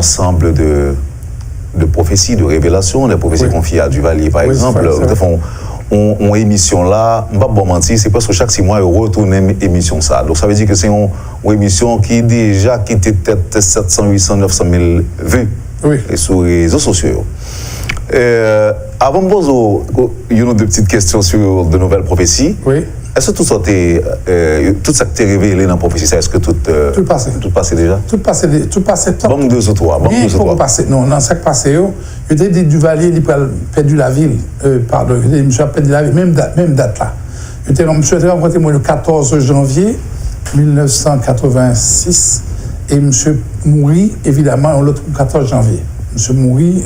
ensemble de prophéties, de révélations, des prophéties confiées à Duvalier, par exemple. On émission là, je ne vais pas mentir, c'est presque chaque 6 mois, on retourne une émission ça. Donc ça veut dire que c'est une émission qui déjà quitté peut-être 700, 800, 900 000 vues sur les réseaux sociaux. Avant de poser une petites questions sur de nouvelles prophéties, est-ce que tout ça t'est révélé dans la prophétie, est-ce que tout passé déjà? Tout passé. Bon, 2 ou 3. Non, dans ce qui passé, je t'ai dit Duvalier, il a perdu la ville. Pardon, je a perdu la ville, même date là. Je t'ai rencontré moi le 14 janvier 1986 et monsieur mourit, évidemment, l'autre 14 janvier. Monsieur mourit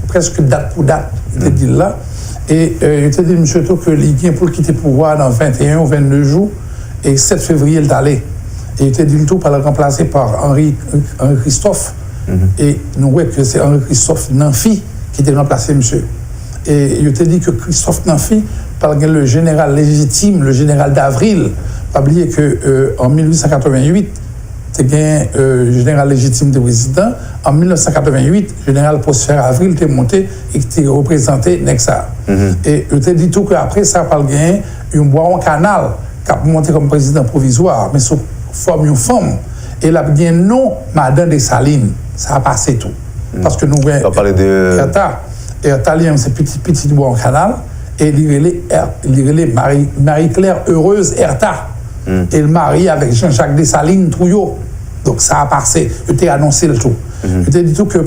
presque date pour date, je t'ai dit là. Et je t'ai dit, monsieur, que l'Iguien pour quitter le pouvoir dans 21 ou 22 jours, et 7 février, il est allé. Et je t'ai dit, tout par le remplacer par Henri Christophe. Et nous voyons que c'est Henri Christophe Nanfi qui était remplacé, monsieur. Et je t'ai dit que Christophe Nanfi, par le général légitime, le général d'Avril, pas oublier qu'en 1888, c'était un général légitime de président. En 1988, le général Prosper Avril était monté et était représenté Nexa. Et je t'ai dit tout qu'après ça, par gagné un bois en canal qui a monté comme président provisoire, mais sous forme une femme. Et là, il y a non, Madame Dessalines. Ça a passé tout. Parce que nous voyons. On va parler de. Erta, c'est petit bois en canal. Et il relait Marie-Claire Heureuse Erta. Et le mari avec Jean-Jacques Dessalines Trouillot. Donc ça a passé. Je t'ai annoncé le tout. Je t'ai dit tout que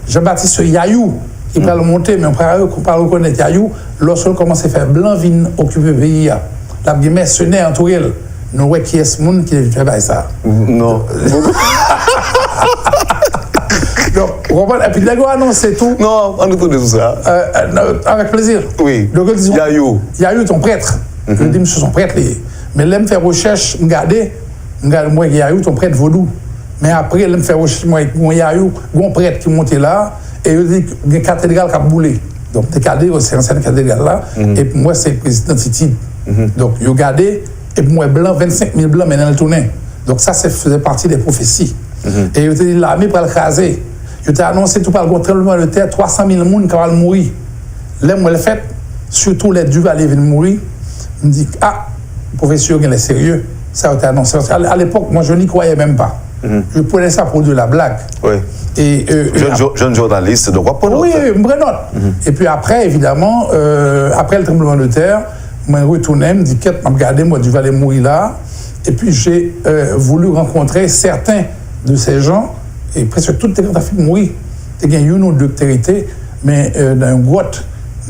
Jean-Baptiste Yayou, qui peut le monter, mais on peut reconnaître Yayou, lorsqu'on commence à faire blanc, vin occuper le pays. La mercenaire entouré. Nous voyons qui est ce monde qui fait ça. Non. Donc, et puis, d'accord, annoncé tout. Non, on nous tourne tout ça. Avec plaisir. Oui. Donc, Yayou, ton prêtre. Je dis, monsieur, son prêtre. Mais là, je fais recherche, moi, Yayou, ton prêtre vaudou. Mais après, je fais recherche, moi, Yayou, mon prêtre qui monte là, et je dis, il y a une cathédrale qui a boulé. Donc, des cadres, c'est une cathédrale là, et moi, c'est le président Titi. Donc, il regardez, et moi, blanc, 25 000 blancs, mais dans le tournée. Donc, ça faisait partie des prophéties. Et je te dis, l'armée pour le craser. Je t'ai annoncé tout par le tremblement de terre, 300 000 personnes qui vont mourir. Là, moi, le fait, surtout les Duvalier viennent mourir, je me dis, le professeur, il est sérieux. Ça a été annoncé. À l'époque, moi, je n'y croyais même pas. Je prenais ça pour de la blague. Oui. Et, jeune journaliste, donc on prend note. Oui, je prends note. Et puis après, évidemment, après le tremblement de terre, je me retournais, je me dis, qu'est-ce que je regardais, moi, Duvalier mourir là. Et puis j'ai voulu rencontrer certains de ces gens, et presque toutes les gens qui ont mourir. Il y a une ou deux territés, mais dans une grotte,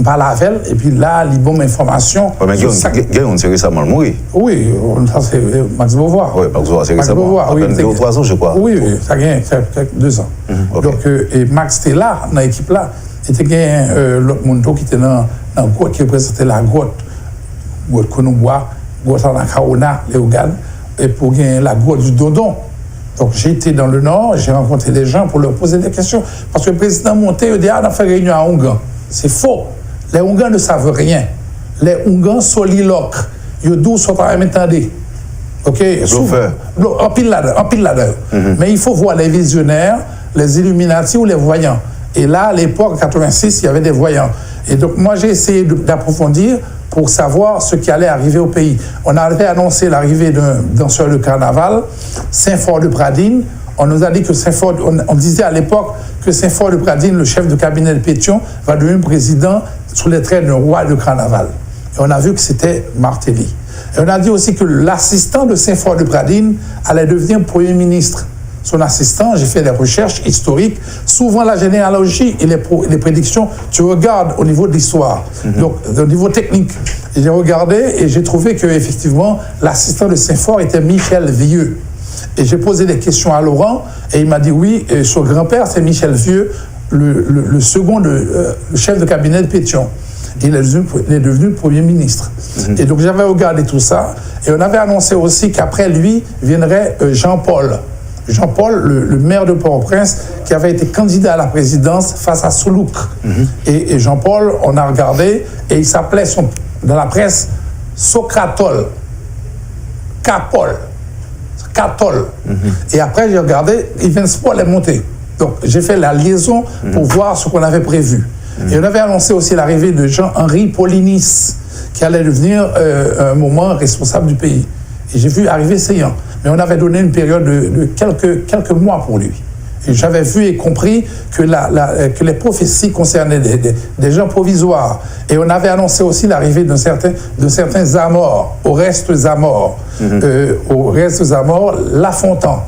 par la veille, et puis là, les bonnes informations. Oui, mais il y a une récemment mourir. Oui, ça c'est Max Beauvoir. Oui, Max Beauvoir, c'est récemment. À peine 2 ou 3 ans, je crois. Oui, ça gagne 2 ans. Donc, et Max était là, dans l'équipe là. Et il y a l'autre monde qui était dans la grotte, qui représentait la grotte Konoubois, grotte en Akaona, Léogane, et pour gagner la grotte du Dodon. Donc j'ai été dans le Nord, j'ai rencontré des gens pour leur poser des questions. Parce que le président Monté, il dit, on a fait réunion à Ongan. C'est faux. Les Ongans ne savent rien. Les Ongans soliloques. Ils disent sont en attendez. OK? En pile là-dedans. Mais il faut voir les visionnaires, les Illuminati ou les voyants. Et là, à l'époque, en 86, il y avait des voyants. Et donc, moi, j'ai essayé d'approfondir pour savoir ce qui allait arriver au pays. On avait annoncé l'arrivée d'un danseur de carnaval, Saint-Fort de Pradine. On nous a dit que Saint-Fort, on disait à l'époque que Saint-Fort de Pradine, le chef de cabinet de Pétion, va devenir président sous les traits d'un roi de carnaval. Et on a vu que c'était Martelly. Et on a dit aussi que l'assistant de Saint-Fort de Pradine allait devenir Premier ministre. Son assistant, j'ai fait des recherches historiques. Souvent, la généalogie et les prédictions, tu regardes au niveau de l'histoire, donc au niveau technique. J'ai regardé et j'ai trouvé qu'effectivement, l'assistant de Saint-Fort était Michel Vieux. Et j'ai posé des questions à Laurent et il m'a dit oui, son grand-père, c'est Michel Vieux, le second, le chef de cabinet de Pétion. Il est devenu Premier ministre. Et donc, j'avais regardé tout ça. Et on avait annoncé aussi qu'après lui viendrait Jean-Paul. Jean-Paul, le maire de Port-au-Prince, qui avait été candidat à la présidence face à Soulouk. Et Jean-Paul, on a regardé, et il s'appelait dans la presse Socratol. Capol. Katol. Et après, j'ai regardé, Evensport est monté. Donc, j'ai fait la liaison pour voir ce qu'on avait prévu. Et on avait annoncé aussi l'arrivée de Jean-Henri Paulinis, qui allait devenir un moment responsable du pays. Et j'ai vu arriver Seyhan. Mais on avait donné une période de quelques mois pour lui. Et j'avais vu et compris que, que les prophéties concernaient des gens provisoires. Et on avait annoncé aussi l'arrivée de certains Zamor, au reste Zamor. Au reste Zamor, Lafontaine.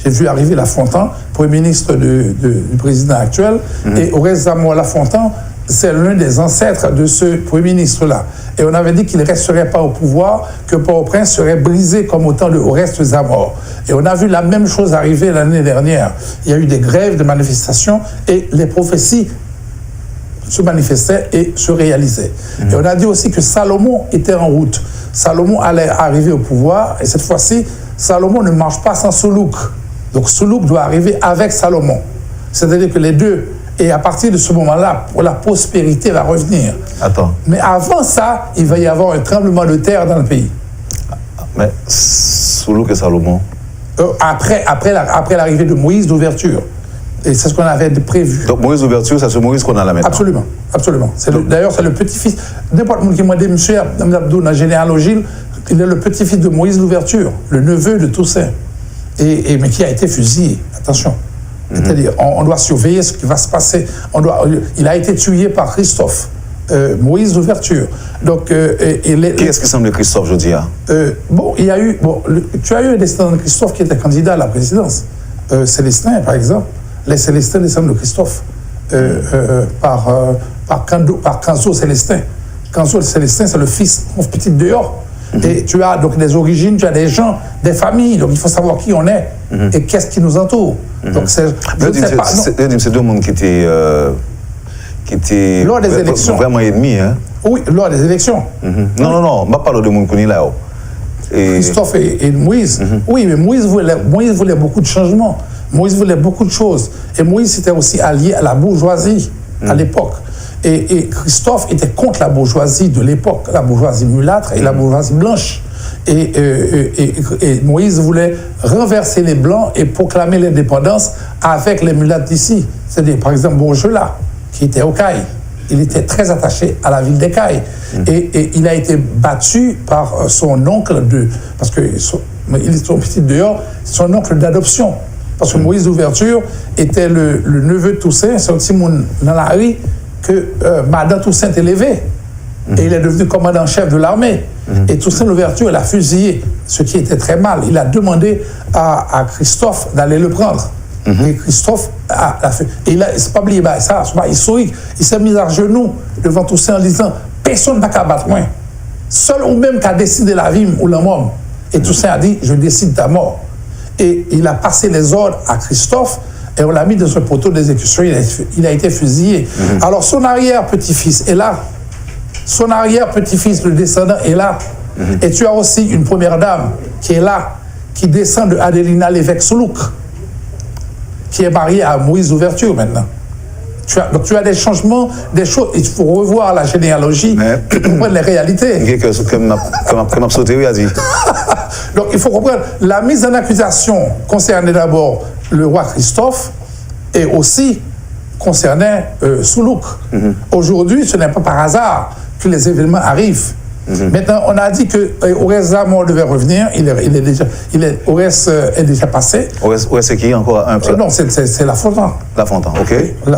J'ai vu arriver Lafontaine, Premier ministre du président actuel. Et au reste Zamor, Lafontaine, c'est l'un des ancêtres de ce Premier ministre-là. Et on avait dit qu'il ne resterait pas au pouvoir, que Port-au-Prince serait brisé comme au temps de Oreste Zamor. Et on a vu la même chose arriver l'année dernière. Il y a eu des grèves, des manifestations, et les prophéties se manifestaient et se réalisaient. Et on a dit aussi que Salomon était en route. Salomon allait arriver au pouvoir, et cette fois-ci, Salomon ne marche pas sans Soulouk. Donc Soulouk doit arriver avec Salomon. C'est-à-dire que les deux. Et à partir de ce moment-là, la prospérité va revenir. Attends. Mais avant ça, il va y avoir un tremblement de terre dans le pays. Mais Soulouk et Salomon après l'arrivée de Moïse d'ouverture. Et c'est ce qu'on avait prévu. Donc Moïse d'ouverture, c'est ce Moïse qu'on a là maintenant. Absolument, absolument. D'ailleurs, c'est le petit-fils. N'importe qui m'a dit, monsieur Abdou, dans la généalogie, il est le petit-fils de Moïse d'ouverture, le neveu de Toussaint, mais qui a été fusillé. Attention. C'est-à-dire, on doit surveiller ce qui va se passer. Il a été tué par Christophe, Moïse d'ouverture. Donc, qui est-ce qui semble Christophe, je dis? Tu as eu un descendant de Christophe qui était candidat à la présidence. Célestin, par exemple. Les Célestins descendent de Christophe par Canzo Célestin. Canzo Célestin, c'est le fils, mon petit dehors. Et tu as donc des origines, tu as des gens, des familles, donc il faut savoir qui on est et qu'est-ce qui nous entoure. Donc c'est deux mondes qui étaient lors des élections. Vraiment ennemis. Hein? Oui, lors des élections. Non, je parle de monde qu'on est là. Christophe et Moïse. Oui, mais Moïse voulait beaucoup de changements. Moïse voulait beaucoup de choses. Et Moïse était aussi allié à la bourgeoisie à l'époque. Et Christophe était contre la bourgeoisie de l'époque, la bourgeoisie mulâtre et la bourgeoisie blanche. Et Moïse voulait renverser les Blancs et proclamer l'indépendance avec les mulâtres d'ici. C'est-à-dire, par exemple, Bourgelat, qui était au Caille. Il était très attaché à la ville des Cailles. Et il a été battu par son oncle, parce que il est son petit dehors, son oncle d'adoption. Parce que Moïse d'ouverture était le neveu de Toussaint, c'est aussi dans la rue que Madame Toussaint est élevée. Et il est devenu commandant-chef de l'armée. Et Toussaint l'ouverture, il a fusillé, ce qui était très mal. Il a demandé à Christophe d'aller le prendre. Et Christophe a fait. Et là, c'est pas oublié, ça, c'est pas historique. Il s'est mis à genoux devant Toussaint en disant personne n'a qu'à battre moi. Seul ou même qu'à décider la vie ou la mort. Et Toussaint a dit je décide ta mort. Et il a passé les ordres à Christophe et on l'a mis dans un poteau d'exécution. Il a été fusillé. Alors son arrière-petit-fils est là. Son arrière-petit-fils, le descendant, est là. Et tu as aussi une première dame qui est là, qui descend de Adelina l'évêque Soulouk, qui est mariée à Moïse d'ouverture maintenant. Donc tu as des changements, des choses. Il faut revoir la généalogie pour comprendre les réalités. Comme Absoluté a dit. Donc il faut comprendre. La mise en accusation concernait d'abord le roi Christophe et aussi concernait Soulouk. Aujourd'hui, ce n'est pas par hasard que les événements arrivent. Maintenant, on a dit que Oreste Zamor devait revenir. Oreste est déjà passé. Oreste, c'est qui encore un peu? Non, c'est Lafontaine. Lafontaine, ok.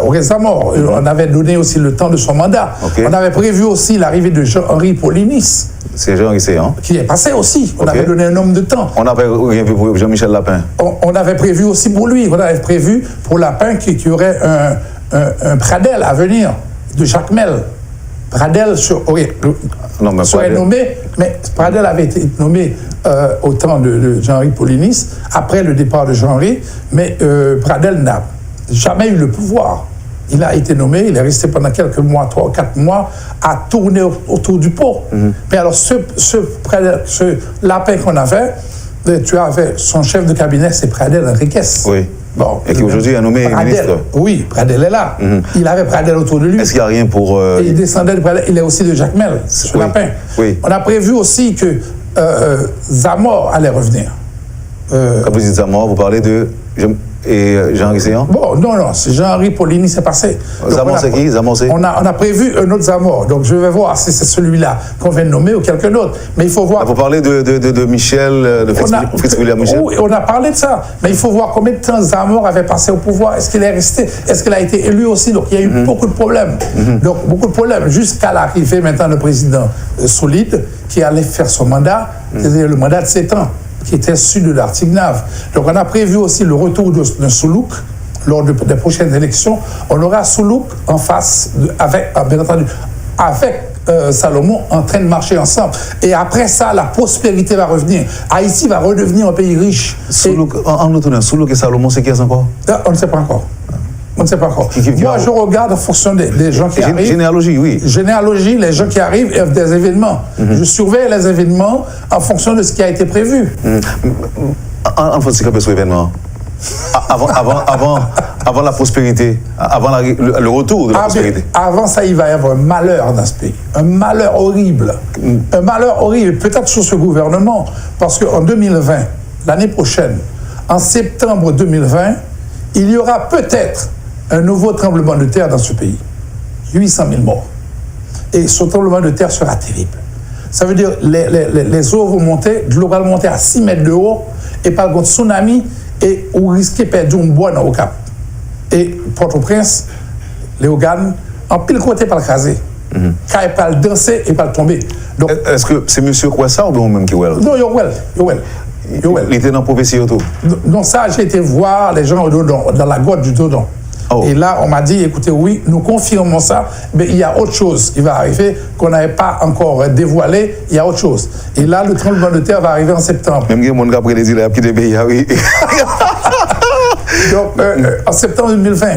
Oreste Zamor. On avait donné aussi le temps de son mandat. On avait prévu aussi l'arrivée de Jean-Henri Paulinis. C'est Jean-Henri Séan. Qui est passé aussi. On avait donné un homme de temps. On avait prévu pour Jean-Michel Lapin. On avait prévu aussi pour lui. On avait prévu pour Lapin qu'il y aurait un Pradel à venir de Jacques Mel. Pradel serait nommé, mais Pradel avait été nommé au temps de Jean-Henri Paulinis, après le départ de Jean-Henri, mais Pradel n'a jamais eu le pouvoir. Il a été nommé, il est resté pendant quelques mois, 3 ou 4 mois, à tourner autour du pot. Mais alors, ce Lapin qu'on avait, tu avais son chef de cabinet, c'est Pradel Enriquez. Oui. Bon, et qui aujourd'hui est nommé ministre. Oui, Pradel est là. Il avait Pradel autour de lui. Est-ce qu'il n'y a rien pour... Et il descendait de Pradel. Il est aussi de Jacques Mel, ce Lapin. Oui. On a prévu aussi que Zamor allait revenir. Quand vous dites Zamor, vous parlez de Jean-Henri Séan? Bon, non, c'est Jean-Henri Paulini, c'est passé. Zamor, c'est qui? Zamor, c'est? On a prévu un autre Zamor, donc je vais voir si c'est celui-là qu'on vient de nommer ou quelqu'un d'autre. Mais il faut voir. Vous parlez de Michel, de Fritz-William Michel? Oui, on a parlé de ça, mais il faut voir combien de temps Zamor avait passé au pouvoir. Est-ce qu'il est resté? Est-ce qu'il a été élu aussi? Donc il y a eu beaucoup de problèmes. Donc beaucoup de problèmes, jusqu'à l'arrivée maintenant le président solide qui allait faire son mandat, c'est-à-dire le mandat de 7 ans, qui était issu de l'Artignave. Donc on a prévu aussi le retour de Soulouk lors des prochaines élections. On aura Soulouk en face, bien entendu, avec Salomon en train de marcher ensemble. Et après ça, la prospérité va revenir. Haïti va redevenir un pays riche. Soulouk, en retournant, Soulouk et Salomon, c'est qui encore? On ne sait pas encore. On ne sait pas encore. Moi, je regarde en fonction des gens qui arrivent. Généalogie, oui. Généalogie, les gens qui arrivent et des événements. Je surveille les événements en fonction de ce qui a été prévu. En fait, c'est quoi ce événement? Avant la prospérité, avant le retour de la prospérité. Avant ça, il va y avoir un malheur dans ce pays. Un malheur horrible. Un malheur horrible, peut-être sur ce gouvernement, parce qu'en 2020, l'année prochaine, en septembre 2020, il y aura peut-être un nouveau tremblement de terre dans ce pays. 800 000 morts. Et ce tremblement de terre sera terrible. Ça veut dire que les eaux vont monter, l'eau va monter à 6 mètres de haut, et par contre, tsunami, et vous risquez de perdre un bois au Cap. Et Port-au-Prince, Léogane, en pile côté par le craser. Quand il peut danser et pas tomber. Donc, est-ce que c'est M. Kouessa ou bien même qui est? Non, Yowel. Il était dans la prophétie autour? Non, ça, j'ai été voir les gens au Dodon, dans la grotte du Dodon. Oh. Et là, on m'a dit, écoutez, oui, nous confirmons ça, mais il y a autre chose qui va arriver qu'on n'avait pas encore dévoilé, il y a autre chose. Et là, le tremblement de terre va arriver en septembre. Même mon gars prédit il a quitté le pays, oui. Donc, en septembre 2020.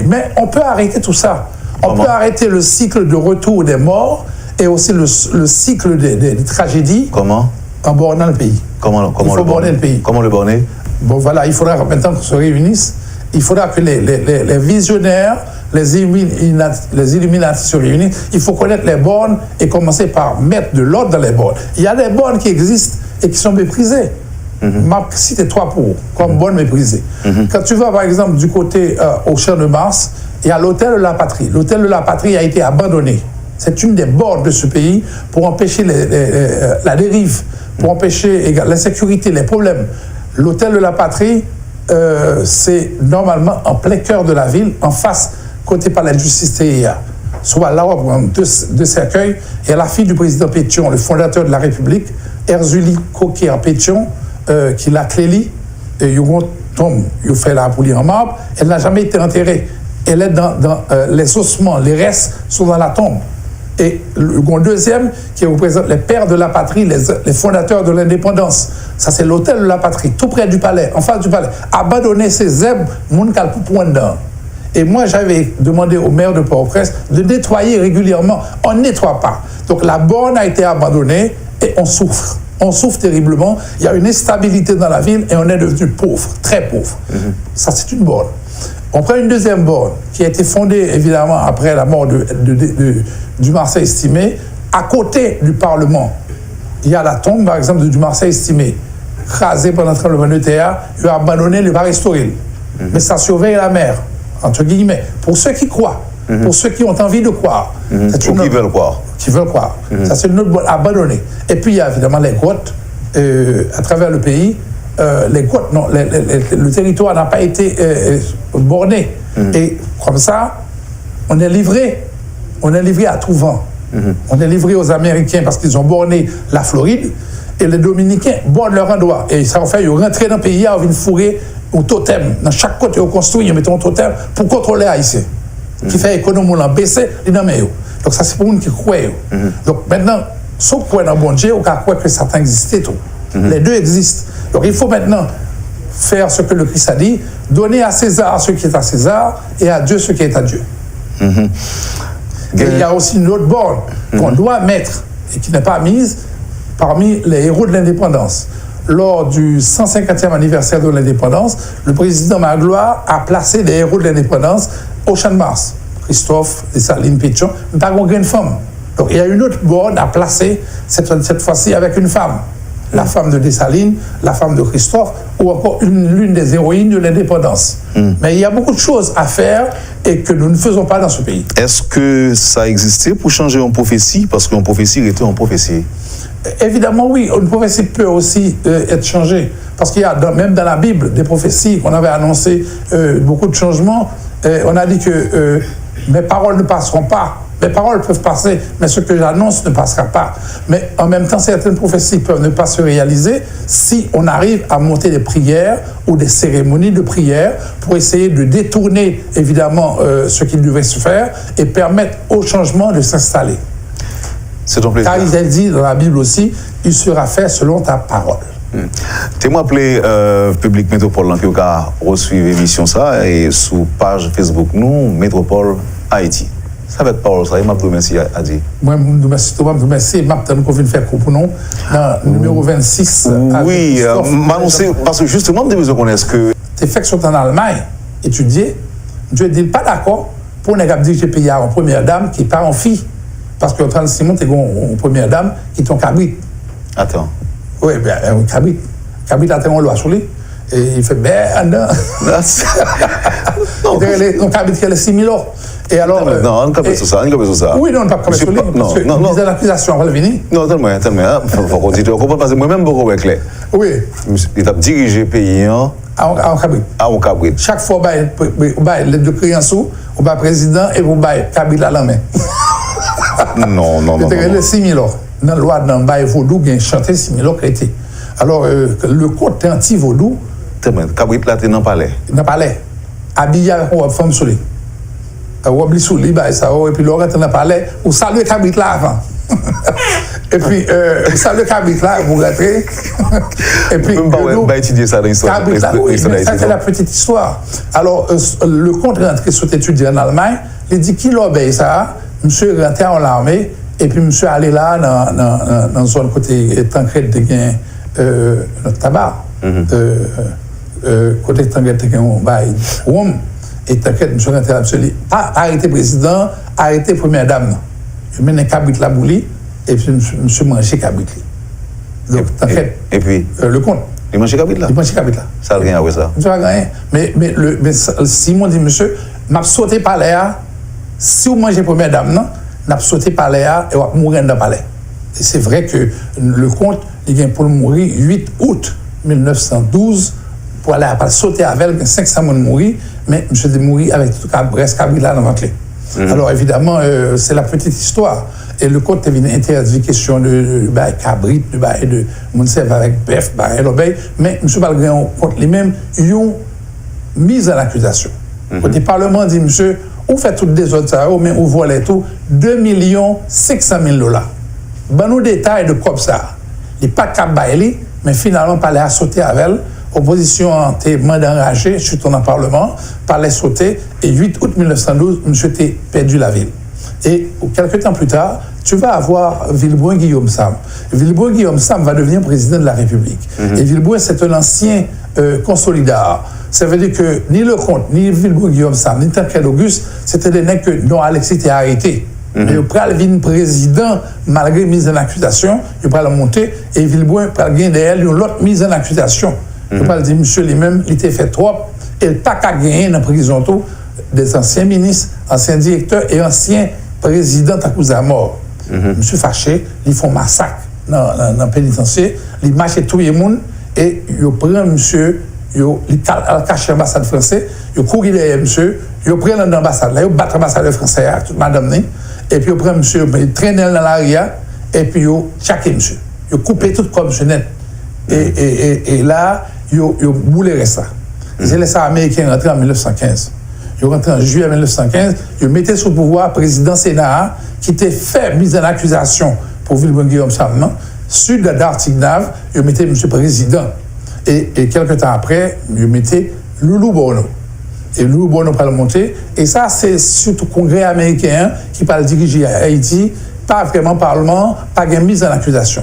Mais on peut arrêter tout ça. On peut arrêter le cycle de retour des morts et aussi le cycle des tragédies. Comment? En bornant le pays. Comment il faut borner le pays. Comment le borner? Bon, voilà, il faudra maintenant qu'on se réunisse. Il faudra que les visionnaires, les Illuminati se réunissent. Il faut connaître les bornes et commencer par mettre de l'ordre dans les bornes. Il y a des bornes qui existent et qui sont méprisées. Marc, cite 3 pour comme bornes méprisées. Quand tu vas, par exemple, du côté au Champ de Mars, il y a l'hôtel de la Patrie. L'hôtel de la Patrie a été abandonné. C'est une des bornes de ce pays pour empêcher la dérive, pour empêcher l'insécurité, les problèmes. L'hôtel de la Patrie, c'est normalement en plein cœur de la ville, en face, côté palais de justice TIA. Soit là, on prend deux cercueils, et la fille du président Pétion, le fondateur de la République, Erzuli Coquer Pétion, qui l'a clélie, et il fait la poulie en marbre, elle n'a jamais été enterrée. Elle est dans les ossements, les restes sont dans la tombe. Et le deuxième, qui représente les pères de la patrie, les fondateurs de l'indépendance. Ça, c'est l'hôtel de la patrie, tout près du palais, en face du palais. Abandonner ces zèbres, moun kal pou point dedans. Et moi, j'avais demandé au maire de Port-au-Prince de nettoyer régulièrement. On ne nettoie pas. Donc, la borne a été abandonnée et on souffre. On souffre terriblement. Il y a une instabilité dans la ville et on est devenu pauvre, très pauvre. Ça, c'est une borne. On prend une deuxième borne qui a été fondée, évidemment, après la mort du Marseille estimé. À côté du Parlement, il y a la tombe, par exemple, du Marseille estimé. Crasé pendant le tremblement de terre, il a abandonné, il va restaurer. Mais ça surveille la mer, entre guillemets. Pour ceux qui croient, pour ceux qui ont envie de croire. Qui veulent croire. Qui veulent croire. Ça, c'est une autre borne abandonnée. Et puis, il y a évidemment les grottes à travers le pays. Les grottes, non, le territoire n'a pas été borné. Et comme ça, on est livré à tout vent. On est livré aux Américains parce qu'ils ont borné la Floride et les Dominicains bornent leur endroit. Et ça en fait, ils rentrent dans le pays, ils viennent fourrer un totem. Dans chaque côté, ils construisent, ils mettent un totem pour contrôler les Haïtiens. Qui fait économie, on baissé, ils n'ont pas. Donc ça, c'est pour nous qui croient. Donc maintenant, sauf pour un bon Dieu, on croit que Satan existait tout. Les deux existent. Donc il faut maintenant faire ce que le Christ a dit, donner à César ce qui est à César et à Dieu ce qui est à Dieu. Et il y a aussi une autre borne qu'on doit mettre et qui n'est pas mise parmi les héros de l'indépendance. Lors du 150e anniversaire de l'indépendance, le président Magloire a placé les héros de l'indépendance au Champ de Mars. Christophe, Dessalines, Pétion, mais pas une femme. Donc il y a une autre borne à placer, cette fois-ci avec une femme. la femme de Dessalines, la femme de Christophe, ou encore l'une des héroïnes de l'indépendance. Mais il y a beaucoup de choses à faire et que nous ne faisons pas dans ce pays. Est-ce que ça existait pour changer une prophétie? Parce qu'une prophétie était une prophétie. Évidemment, oui. Une prophétie peut aussi être changée. Parce qu'il y a même dans la Bible des prophéties qu'on avait annoncées, beaucoup de changements. On a dit que mes paroles ne passeront pas. Mes paroles peuvent passer, mais ce que j'annonce ne passera pas. Mais en même temps, certaines prophéties peuvent ne pas se réaliser si on arrive à monter des prières ou des cérémonies de prière pour essayer de détourner, évidemment, ce qui devait se faire et permettre au changement de s'installer. C'est ton plaisir. Car il est dit dans la Bible aussi, il sera fait selon ta parole. Tu m'as appelé Public Métropole qui a reçu l'émission ça et sous page Facebook nous, Métropole Haïti. Ça va être parole ça, et m'a remercié à dire. Moi, je vous remercie, m'a peut-être faire pour nous dans le numéro 26. Oui, parce que justement, je veux connaître que. Tes faits sont en Allemagne, étudiés, je ne dis pas d'accord pour ne pas diriger le pays à une première dame qui n'est pas en fille. Parce que Antoine Simon, tu es une première dame qui est en cabrit. Attends. Oui, bien, un cabrit. Cabrit a tellement loi sur lui. Et il fait ben, non. Non, cabrit qui a 6 000 euros. Et alors, non, on ne peut pas sur ça. Oui, non, on ne peut pas sur lui. Parce que non. L'accusation va venir. Non, tellement. Il faut continuer. On comprend parce que moi-même, beaucoup avec clair. Oui. Il a dirigé le pays en cabrit. En cabrit. Chaque fois, les deux créances, on va président et vous va cabrit à la main. Non. C'était 6 000 euros. Dans la loi d'un bail vaudou, il y a chanté 6 000 euros chrétien. Alors, le code anti-vaudou. Cabrit là, tu es dans le palais. Dans le palais. Habillé avec une femme sur lui. Ou oublie sous lui, et puis l'autre dans le palais, ou saluer cabrit là avant. Et puis, vous saluez cabrit là, vous rentrez. Et puis, on va étudier ça dans l'histoire. Oui, ça c'est la petite histoire. Alors, le compte rentré sur étudié en Allemagne, il dit qu'il obéit ça, monsieur rentré en l'armée, et puis monsieur allé là dans une zone côté Tancred de gain notre tabac. Côté Tancred de gain Rome. Et Tancred, monsieur rentré là, monsieur dit, arrêtez président, arrêtez première dame. Je mène un cabrit là bouli, et puis monsieur mange cabrit. Donc Tancred. Et puis le compte. Il mange cabrit là. Il mange cabrit là. Ça a rien après ça. Ça a rien. Mais Simon dit, monsieur, m'a sauté par là. Si vous mangez première dame, non, n'a sauté par là et vous mourir dans le palais. Et c'est vrai que le comte, il vient pour mourir 8 août 1912, pour aller sauter avec elle, 500 personnes mourir, mais monsieur de mourir avec tout le reste cabri là dans la clé. Alors évidemment, c'est la petite histoire. Et le comte est venu interdire question de cabrit, de mon serve avec bœuf, mais monsieur Balgréon, contre lui-même, ils ont mis en accusation. Le Parlement dit, monsieur, vous faites toutes des autres, mais vous volez tout, 2 500 000 $. Ben, nous détails de comme ça. Il n'est pas cap baili, mais finalement, par les sauter avec elle. Opposition a été enragée, surtout dans le Parlement, par les sauter. Et 8 août 1912, monsieur a perdu la ville. Et quelques temps plus tard, tu vas avoir Villebrun Guillaume Sam. Villebrun Guillaume Sam va devenir président de la République. Et Villebrun, c'est un ancien consolidar. Ça veut dire que ni le comte, ni Villebrun Guillaume Sam, ni Tancred Auguste, c'était des nègres que non Alexis était arrêté. Mais il pral vin président malgré mise en accusation, il pral monter et Villebrun pral gagner derrière une autre mise en accusation. Il pral dire monsieur lui-même, il était fait trop et il pas qu'à gagner dans la prison tout des anciens ministres, anciens directeurs et anciens présidents à cause de la mort. Monsieur fâché, ils font massacre dans le pénitentiaire, ils marchent tout le monde et ils prennent monsieur, ils cachent l'ambassade française, ils courent derrière monsieur, ils prennent l'ambassade là, ils battent l'ambassade française, toute madame, et puis ils prennent monsieur, ils traînent dans l'arrière, et puis ils chaquent monsieur, ils coupent tout comme monsieur net. Et là, ils boulèrent ça. C'est les Américains rentrés en 1915. Ils sont rentrés en juillet 1915, ils mettaient sous pouvoir président Sénat qui était fait mise en accusation pour Villebrun Guillaume Sam, sud d'Artignave, ils mettaient monsieur président. Et quelques temps après, ils mettaient Loulou Bono. Et Loulou Bono va le monter. Et ça, c'est surtout le Congrès américain qui va le diriger à Haïti, pas vraiment Parlement, pas de mise en accusation.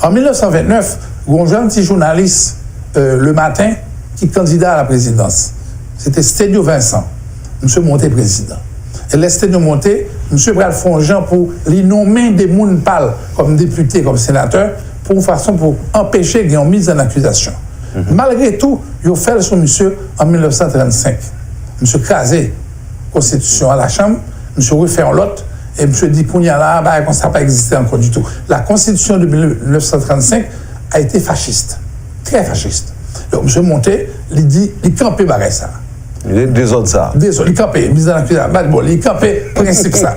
En 1929, il y a un jeune petit journaliste le matin qui est candidat à la présidence. C'était Stédio Vincent. Monsieur Monté président. Et les Stédio Monté, monsieur Bral Fongeant pour les nommer des mouns parlent comme député, comme sénateur, pour une façon pour empêcher qu'il y ait une mise en accusation. Malgré tout, ils ont fait sur monsieur en 1935. Monsieur crasé la Constitution à la Chambre, monsieur refait en l'autre, et monsieur dit qu'on y a là, bah, ça n'a pas existé encore du tout. La Constitution de 1935 a été fasciste, très fasciste. Donc monsieur Monté, il dit, il campait barré ça. Il est désordre ça. Désordre, il campait, mise en accusation. Bon, il campait, principe ça.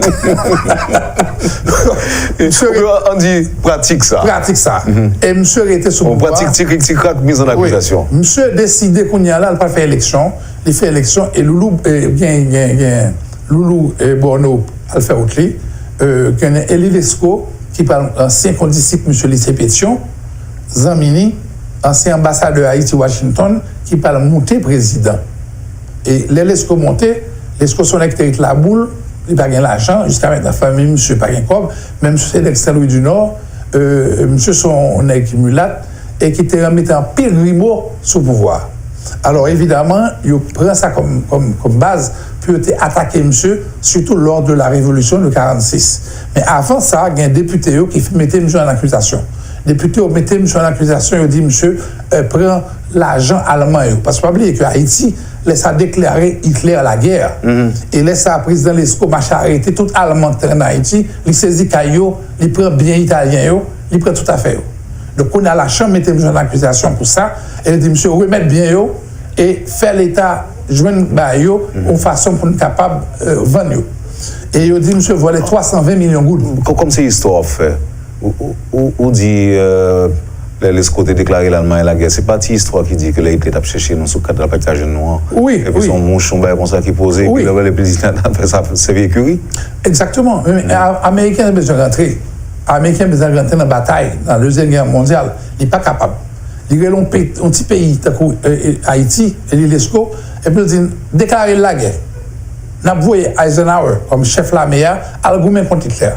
On dit pratique ça. Pratique ça. Et monsieur était sous pouvoir. On pratique tic-tac mise en accusation. Oui. Monsieur a décidé qu'on y a là, il n'a pas fait élection. Il fait élection et Loulou, Loulou et Borno, a fait autre chose. Il y a Elie Lescaut, qui parle ancien condisciple, monsieur Lycée Pétion, Zamini, ancien ambassadeur de Haïti-Washington, qui parle monté président. Et les Lescaut monté, Lescaut son avec la boule, il n'a pas gagné l'argent, jusqu'à maintenant, la famille, monsieur pas gagné comme, même monsieur c'est Saint-Louis du Nord, monsieur son accumulat, et qui était remis en pile rimo sous pouvoir. Alors évidemment, il prend ça comme base pour attaquer monsieur, surtout lors de la révolution de 1946. Mais avant ça, il y a un député qui mettait monsieur en accusation. Député mettait monsieur en accusation, il dit monsieur prend l'argent allemand. Parce qu'il ne faut pas oublier que Haïti laisse déclarer Hitler la guerre. Et laisse le président Lescaut arrêter tout allemand en Haïti, il saisit Caillot, il prend bien italien, il prend tout à fait. Donc on a la Chambre mettait monsieur en accusation pour ça, et il dit monsieur remettre bien et faire l'État joindre une façon pour être capable de vendre. Et il dit monsieur voler 320 millions de gouttes. Comme c'est histoire fait. Ou dit Lescaut a déclaré l'Allemagne la guerre, c'est pas une histoire qui dit que l'État a cherché nous sous cadre de la pactage noir. Oui. Et puis son mouchon comme ça qui posait, et puis le président a fait ça, c'est vécu. Exactement. Les Américains ont besoin de rentrer. Les Américains ont besoin de rentrer dans la bataille, dans la Deuxième Guerre mondiale. Ils ne sont pas capables. Ils ont un petit pays, Haïti, et Lescaut, et puis ils disent déclarer la guerre. Nous avons vu Eisenhower comme chef de l'armée, argument contre Hitler.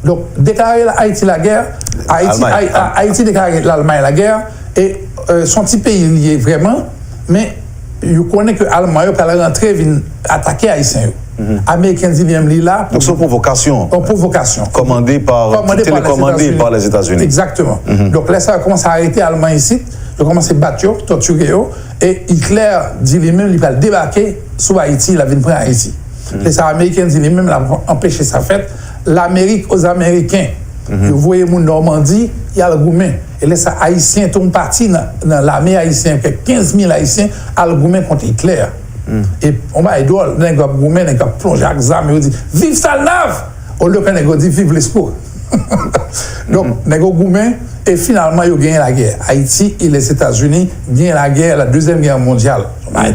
Donc, déclarer Haïti la guerre, Haïti déclarer l'Allemagne la guerre, et son petit pays lié vraiment, mais il connaît que l'Allemagne peut rentrer et attaquer Haïtiens. Américains disent là. Donc, c'est une provocation. Une provocation. Télécommandée par les États-Unis. Exactement. Donc, là, ça a commencé à arrêter l'Allemagne ici, il a commencé à battre, torturer, et Hitler dit lui-même, il va débarquer sur Haïti, il a venu prendre Haïti. Les Américains disent lui-même, il a empêché sa fête. L'Amérique aux Américains. Vous voyez mon Normandie, il y a le Goumen. Et les Haïtiens sont partis dans l'armée haïtienne, 15 000 Haïtiens à le Goumen contre Hitler. Et on va aider les Goumen, les gars plongent à l'examen, ils disent vive Salnave! Au lieu qu'on ait dit vive Lescaut. Donc, les Goumen, et finalement, ils ont gagné la guerre. Haïti et les États-Unis gagnent la guerre, la Deuxième Guerre mondiale.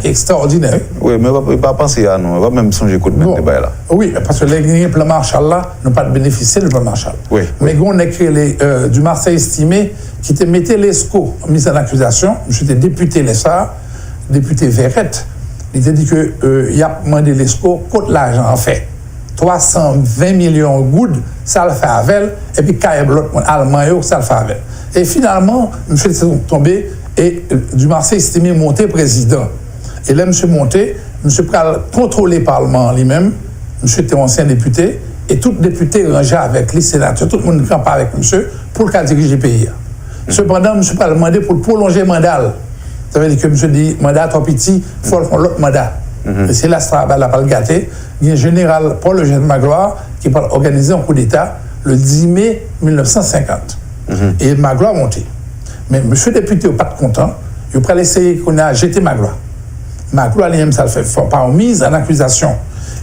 C'est extraordinaire. Oui, mais on ne va pas penser à nous, on va même songer qu'on met débat là. Oui, parce que les plans Marshall là n'ont pas bénéficié du plan Marshall. Oui. Mais on a créé du Marseille estimé qui te mettait Lescaut en mise en accusation. J'étais député Lessard, député Verrette. Il a dit qu'il a demandé Lescaut contre l'argent en fait. 320 millions de gouttes, ça le fait avec, et puis quand il y a l'autre allemand, ça le fait avec. Et finalement, M. est tombé et du Marseille estimé monté président. Et là, M. Monté, M. Pral contrôler le Parlement lui-même, M. était ancien député, et tout député rangeait avec les sénateurs, tout le monde campait avec M. pour le cas diriger le pays. Cependant, M. Pral demandé pour prolonger le mandat. Ça veut dire que M. dit, mandat trop petit, il faut faire l'autre mandat. Et c'est là que ça va le gâter. Il y a un général Paul Eugène Magloire qui va organiser un coup d'État le 10 mai 1950. Et Magloire a monté. Mais M. le député n'est pas content. Il va essayer qu'on a jeté Magloire. Magloire, lui-même, ça le fait par mise en accusation.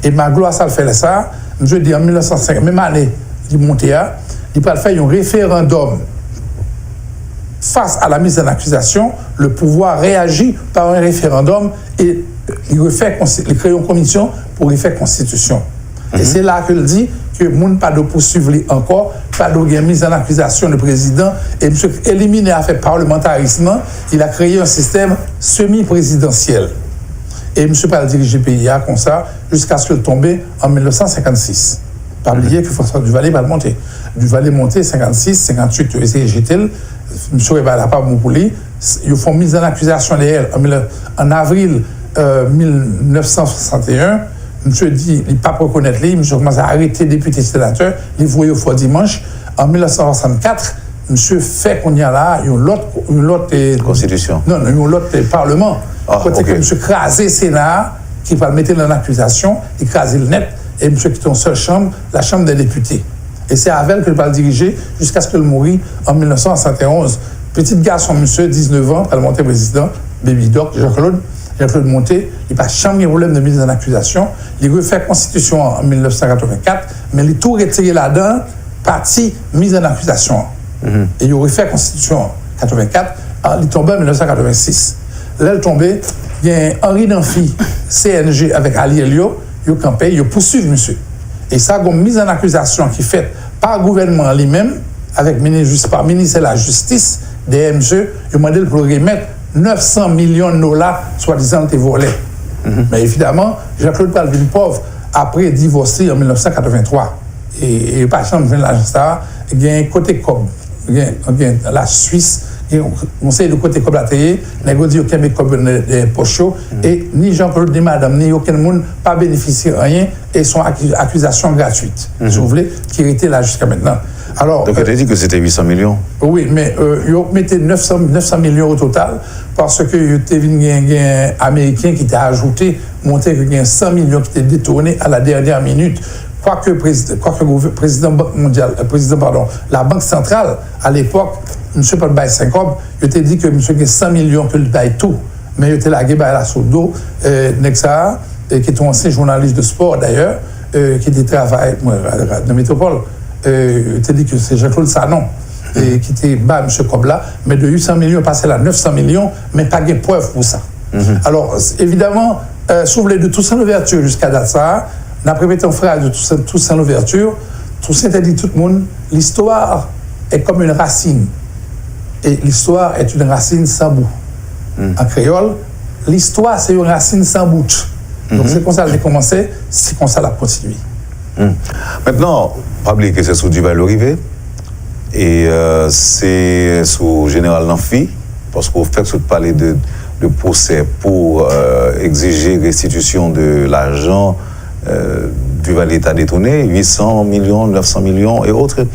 Et Magloire, ça le fait ça. Je dis en 1950, même année, il monté, il va faire un référendum. Face à la mise en accusation, le pouvoir réagit par un référendum et il crée une commission pour refaire constitution. Et c'est là qu'il dit que moun pas de poursuivre encore, pas de mise en accusation du président, et M. éliminé à faire parlementarisme, il a créé un système semi-présidentiel. Et M. pas diriger le pays comme ça, jusqu'à ce qu'il tombe en 1956. Pas oublier que François Duvalier va le monter. Duvalier monté 56, 58, il a essayé de jeter. M. Revala pas bon pour lui. Ils font mise en accusation d'elle en avril 1961. M. dit, il ne pas reconnaître lui. M. commence à arrêter député sénateur. Il voyait au fort dimanche. En 1964, monsieur fait qu'on y a là, une autre Constitution. Non, une autre parlement. Côté que monsieur crasé Sénat, qui va le mettre dans l'accusation, il crasé le net, et monsieur qui est en seule chambre, la Chambre des députés. Et c'est avec elle qu'il va le diriger jusqu'à ce qu'il mourit en 1971. Petit garçon, monsieur, 19 ans, elle monté président, baby doc, Jean-Claude Monté, il n'a pas jamais problème de mise en accusation. Il refait la Constitution en 1984, mais il a tout retiré là-dedans, partie mise en accusation. Et il a refait la Constitution en 1984, il est tombé en 1986. Là, il est tombé, il y a Henri Danfi, CNG, avec Ali Elio, il a campé, il a poursuivi monsieur. Et ça, une mise en accusation qui est faite par le gouvernement lui-même, avec le ministre de la Justice, DMG, il a demandé pour remettre 900 millions de dollars, soi-disant, été volés. Mais évidemment, Jean-Claude Palvin Pauvre, après divorcé en 1983, et pas chambre de l'agence, il y a un côté comme la Suisse, on sait de côté comme la télé, il y a aucun comme des pochos, et ni Jean-Claude ni madame, ni aucun monde pas bénéficié de rien, et sont accusations gratuites, si vous voulez, qui étaient là jusqu'à maintenant. Alors, donc, tu as dit que c'était 800 millions? Oui, mais ils ont mis 900 millions au total, parce que il y a un Américain qui t'a ajouté, monté qu'il y a 100 millions qui étaient détournés à la dernière minute. Quoique la Banque centrale, à l'époque, M. Paul Baye 5 hommes, il était dit que M. a 100 millions que le bail tout, mais il était lagué par la Sodo, Nexa, qui est un ancien journaliste de sport d'ailleurs, qui était travaillé dans la métropole. Il était dit que c'est Jean-Claude Sanon, qui était bas M. Kobla, mais de 800 millions passé à 900 millions, mais pas de preuve pour ça. Alors, évidemment, soulevé de tout ça l'ouverture jusqu'à date ça, d'après ton frère de tout ça l'ouverture, tout ça dit tout le monde, l'histoire est comme une racine. Et l'histoire est une racine sans bout. En créole, l'histoire c'est une racine sans bout. Donc c'est comme ça qu'elle a commencé, c'est comme ça qu'elle a continué. Maintenant, pas oublier que c'est sous Duval-Lorivé et c'est sous Général Nanfi, parce qu'on fait tout parler de procès pour exiger restitution de l'argent Duval-État détourné, 800 millions, 900 millions et autres.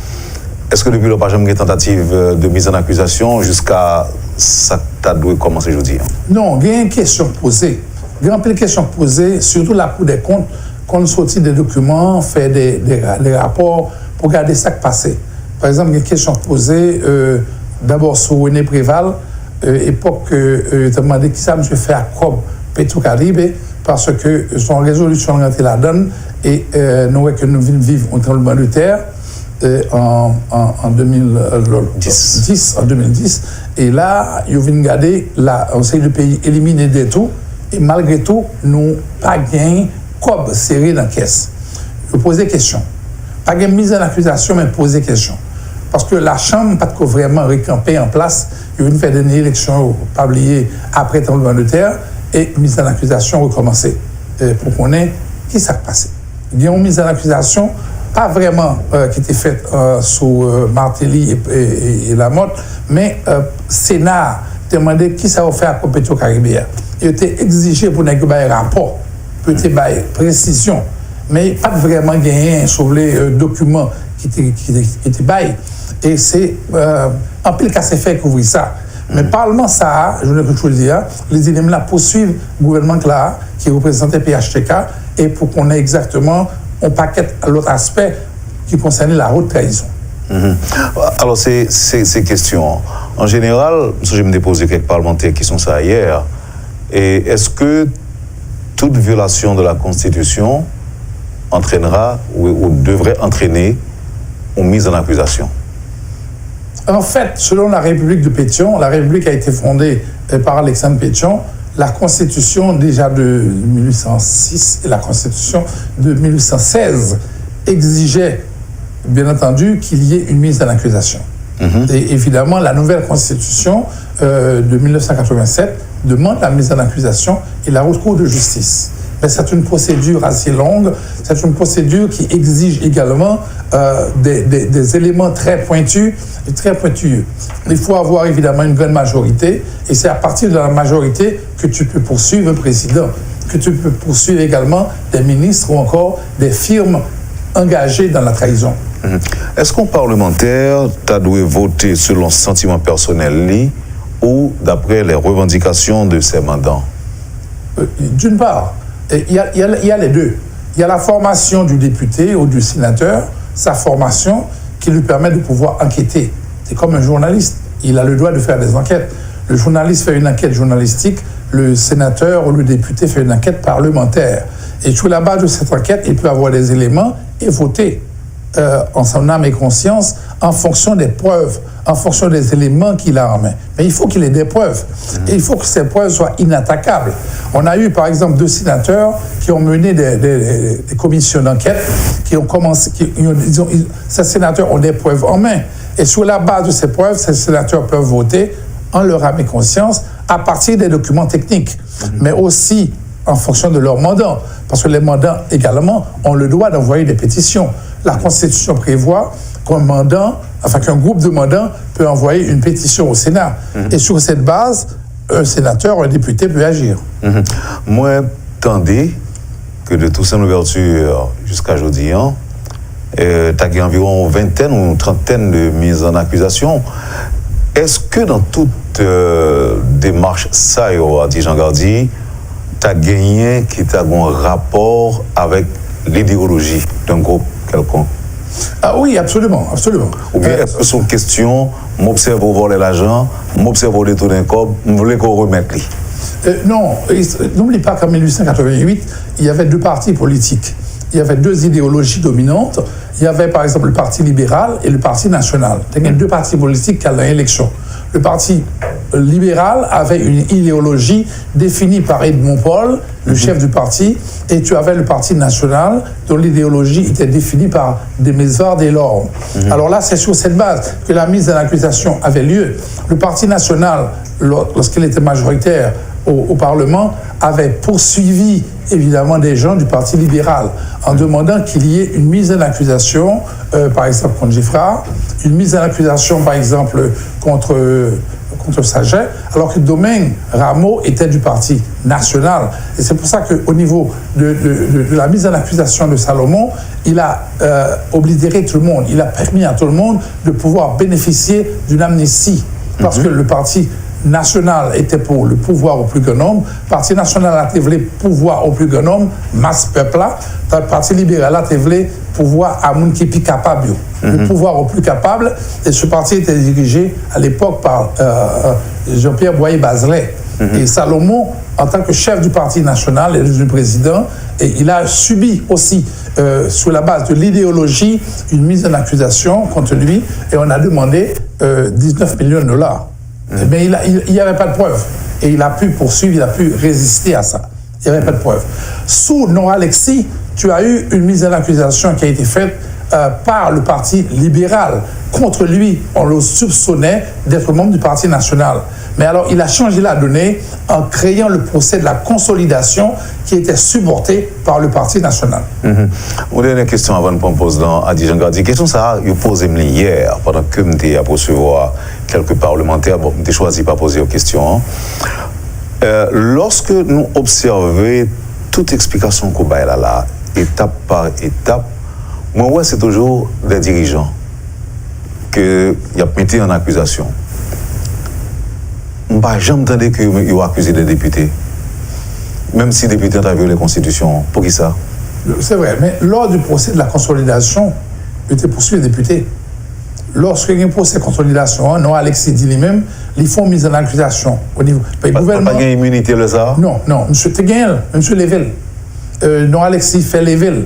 Est-ce que depuis le pas jamais une tentative de mise en accusation jusqu'à ça t'a dû commencer aujourd'hui? Non, il y a une question posée. Il y a une question posée, surtout la Cour des comptes, qu'on sortit des documents, fait des rapports pour regarder ce qui est passé. Par exemple, il y a une question posée, d'abord sur René Préval, époque, il a demandé qui ça me fait à Cobb, Petro-Caribe, parce que son résolution est rentrée là-dedans et nous voyons que nous vivons un tremblement de terre en 2010. Et là, ils viennent regarder, on sait le pays éliminé de tout, et malgré tout, nous pas gagné Cobb serré dans la caisse. Je pose des questions. Pas de mise en accusation, mais poser des questions. Parce que la Chambre n'a pas vraiment recampé en place. Il y a eu une fait d'une élection pas oubliée après le tremblement de terre et mise en accusation recommencer. Pour qu'on ait qui s'est passé. Il y a une mise en accusation, pas vraiment qui était faite sous Martelly et Lamotte, mais Sénat demandait qui ça va faire à Petro-Caribéen. Il était exigé pour n'avoir un rapport, peut-être une précision, mais pas vraiment gagné sur les documents qui étaient baillés. Et c'est en pile qu'à s'est fait couvrir ça. Mais parlement ça, je veux que dire, les éléments là poursuivent le gouvernement là, qui représentait PHTK, et pour qu'on ait exactement un paquet à l'autre aspect qui concernait la haute trahison. Alors, ces questions, en général, je me déposé quelques parlementaires qui sont ça hier, et est-ce que toute violation de la Constitution entraînera ou devrait entraîner une mise en accusation? En fait, selon la République de Pétion, la République a été fondée par Alexandre Pétion, la Constitution déjà de 1806 et la Constitution de 1816 exigeait, bien entendu, qu'il y ait une mise en accusation. Et évidemment, la nouvelle Constitution de 1987 demande la mise en accusation et la haute cour de justice. Mais c'est une procédure assez longue, c'est une procédure qui exige également des éléments très pointus et très pointilleux. Il faut avoir évidemment une grande majorité, et c'est à partir de la majorité que tu peux poursuivre un président, que tu peux poursuivre également des ministres ou encore des firmes engagés dans la trahison. Est-ce qu'un parlementaire t'a dû voter selon sentiment personnel ou d'après les revendications de ses mandants? D'une part, il y a les deux. Il y a la formation du député ou du sénateur, sa formation qui lui permet de pouvoir enquêter. C'est comme un journaliste, il a le droit de faire des enquêtes. Le journaliste fait une enquête journalistique, le sénateur ou le député fait une enquête parlementaire. Et sur la base de cette enquête, il peut avoir des éléments et voter en son âme et conscience en fonction des preuves, en fonction des éléments qu'il a en main. Mais il faut qu'il ait des preuves. Et il faut que ces preuves soient inattaquables. On a eu, par exemple, 2 sénateurs qui ont mené des commissions d'enquête, qui ont commencé, ces sénateurs ont des preuves en main. Et sur la base de ces preuves, ces sénateurs peuvent voter en leur âme et conscience à partir des documents techniques, mais aussi en fonction de leur mandat. Parce que les mandats, également, ont le droit d'envoyer des pétitions. La Constitution prévoit qu'un groupe de mandants peut envoyer une pétition au Sénat. Et sur cette base, un sénateur ou un député peut agir. Moi, tandis que de toute cette ouverture jusqu'à aujourd'hui, tu as environ 20 ou 30 de mises en accusation. Est-ce que dans toute démarche, ça, a dit Jean Gardi, tu as gagné qui t'a un rapport avec l'idéologie d'un groupe quelconque? Ah oui, absolument, absolument. Ou bien est-ce que sur question, m'observe voler l'argent, m'observe détourner un corps, je voulais qu'on remette lui? Non, n'oublie pas qu'en 1888, il y avait 2 partis politiques. Il y avait 2 idéologies dominantes. Il y avait par exemple le Parti libéral et le Parti national. Il y avait 2 partis politiques qui allaient à l'élection. Le Parti libéral avait une idéologie définie par Edmond Paul, le chef du parti, et tu avais le Parti national dont l'idéologie était définie par des Mézard Delorme. Alors là, c'est sur cette base que la mise en accusation avait lieu. Le Parti national, lorsqu'il était majoritaire au Parlement, avait poursuivi évidemment des gens du Parti libéral en demandant qu'il y ait une mise en accusation, par exemple contre Giffard, une mise en accusation par exemple contre Saget, alors que Domingue Rameau était du Parti national. Et c'est pour ça qu'au niveau de la mise en accusation de Salomon, il a oblitéré tout le monde. Il a permis à tout le monde de pouvoir bénéficier d'une amnistie. Parce que le Parti national était pour le pouvoir au plus grand nombre, le Parti national a voulu pouvoir au plus grand nombre, masse peuple là, le Parti libéral a voulu pouvoir à monde qui est plus capable, le pouvoir au plus capable, et ce parti était dirigé à l'époque par Jean-Pierre Boyer-Bazelet. Et Salomon, en tant que chef du Parti national et du président, et il a subi aussi, sous la base de l'idéologie, une mise en accusation contre lui, et on a demandé 19 millions de dollars. Mais il n'y avait pas de preuve. Et il a pu poursuivre, il a pu résister à ça. Il n'y avait pas de preuve. Sous Non-Alexis, tu as eu une mise en accusation qui a été faite par le Parti libéral. Contre lui, on le soupçonnait d'être membre du Parti national. Mais alors, il a changé la donnée en créant le procès de la consolidation qui était supporté par le Parti national. Une dernière question avant de poser à Jean Gardi. Question ça, je posais hier, pendant que je suis à recevoir quelques parlementaires, bon, je choisi pas poser aux questions. Lorsque nous observons toute explication qu'on va là, étape par étape, moi, c'est toujours des dirigeants qui ont mis en accusation. Je n'ai jamais entendu qu'ils ont accusé des députés. Même si les députés ont violé la Constitution. Pour qui ça? C'est vrai, mais lors du procès de la consolidation, il était poursuivi les députés. Lorsqu'il y a un procès de consolidation, non, Alexis dit lui-même, ils font mise en accusation au niveau du gouvernement. Pas d'immunité, le ça? Non, M. Teguel, M. Lével. Non, Alexis fait Lével.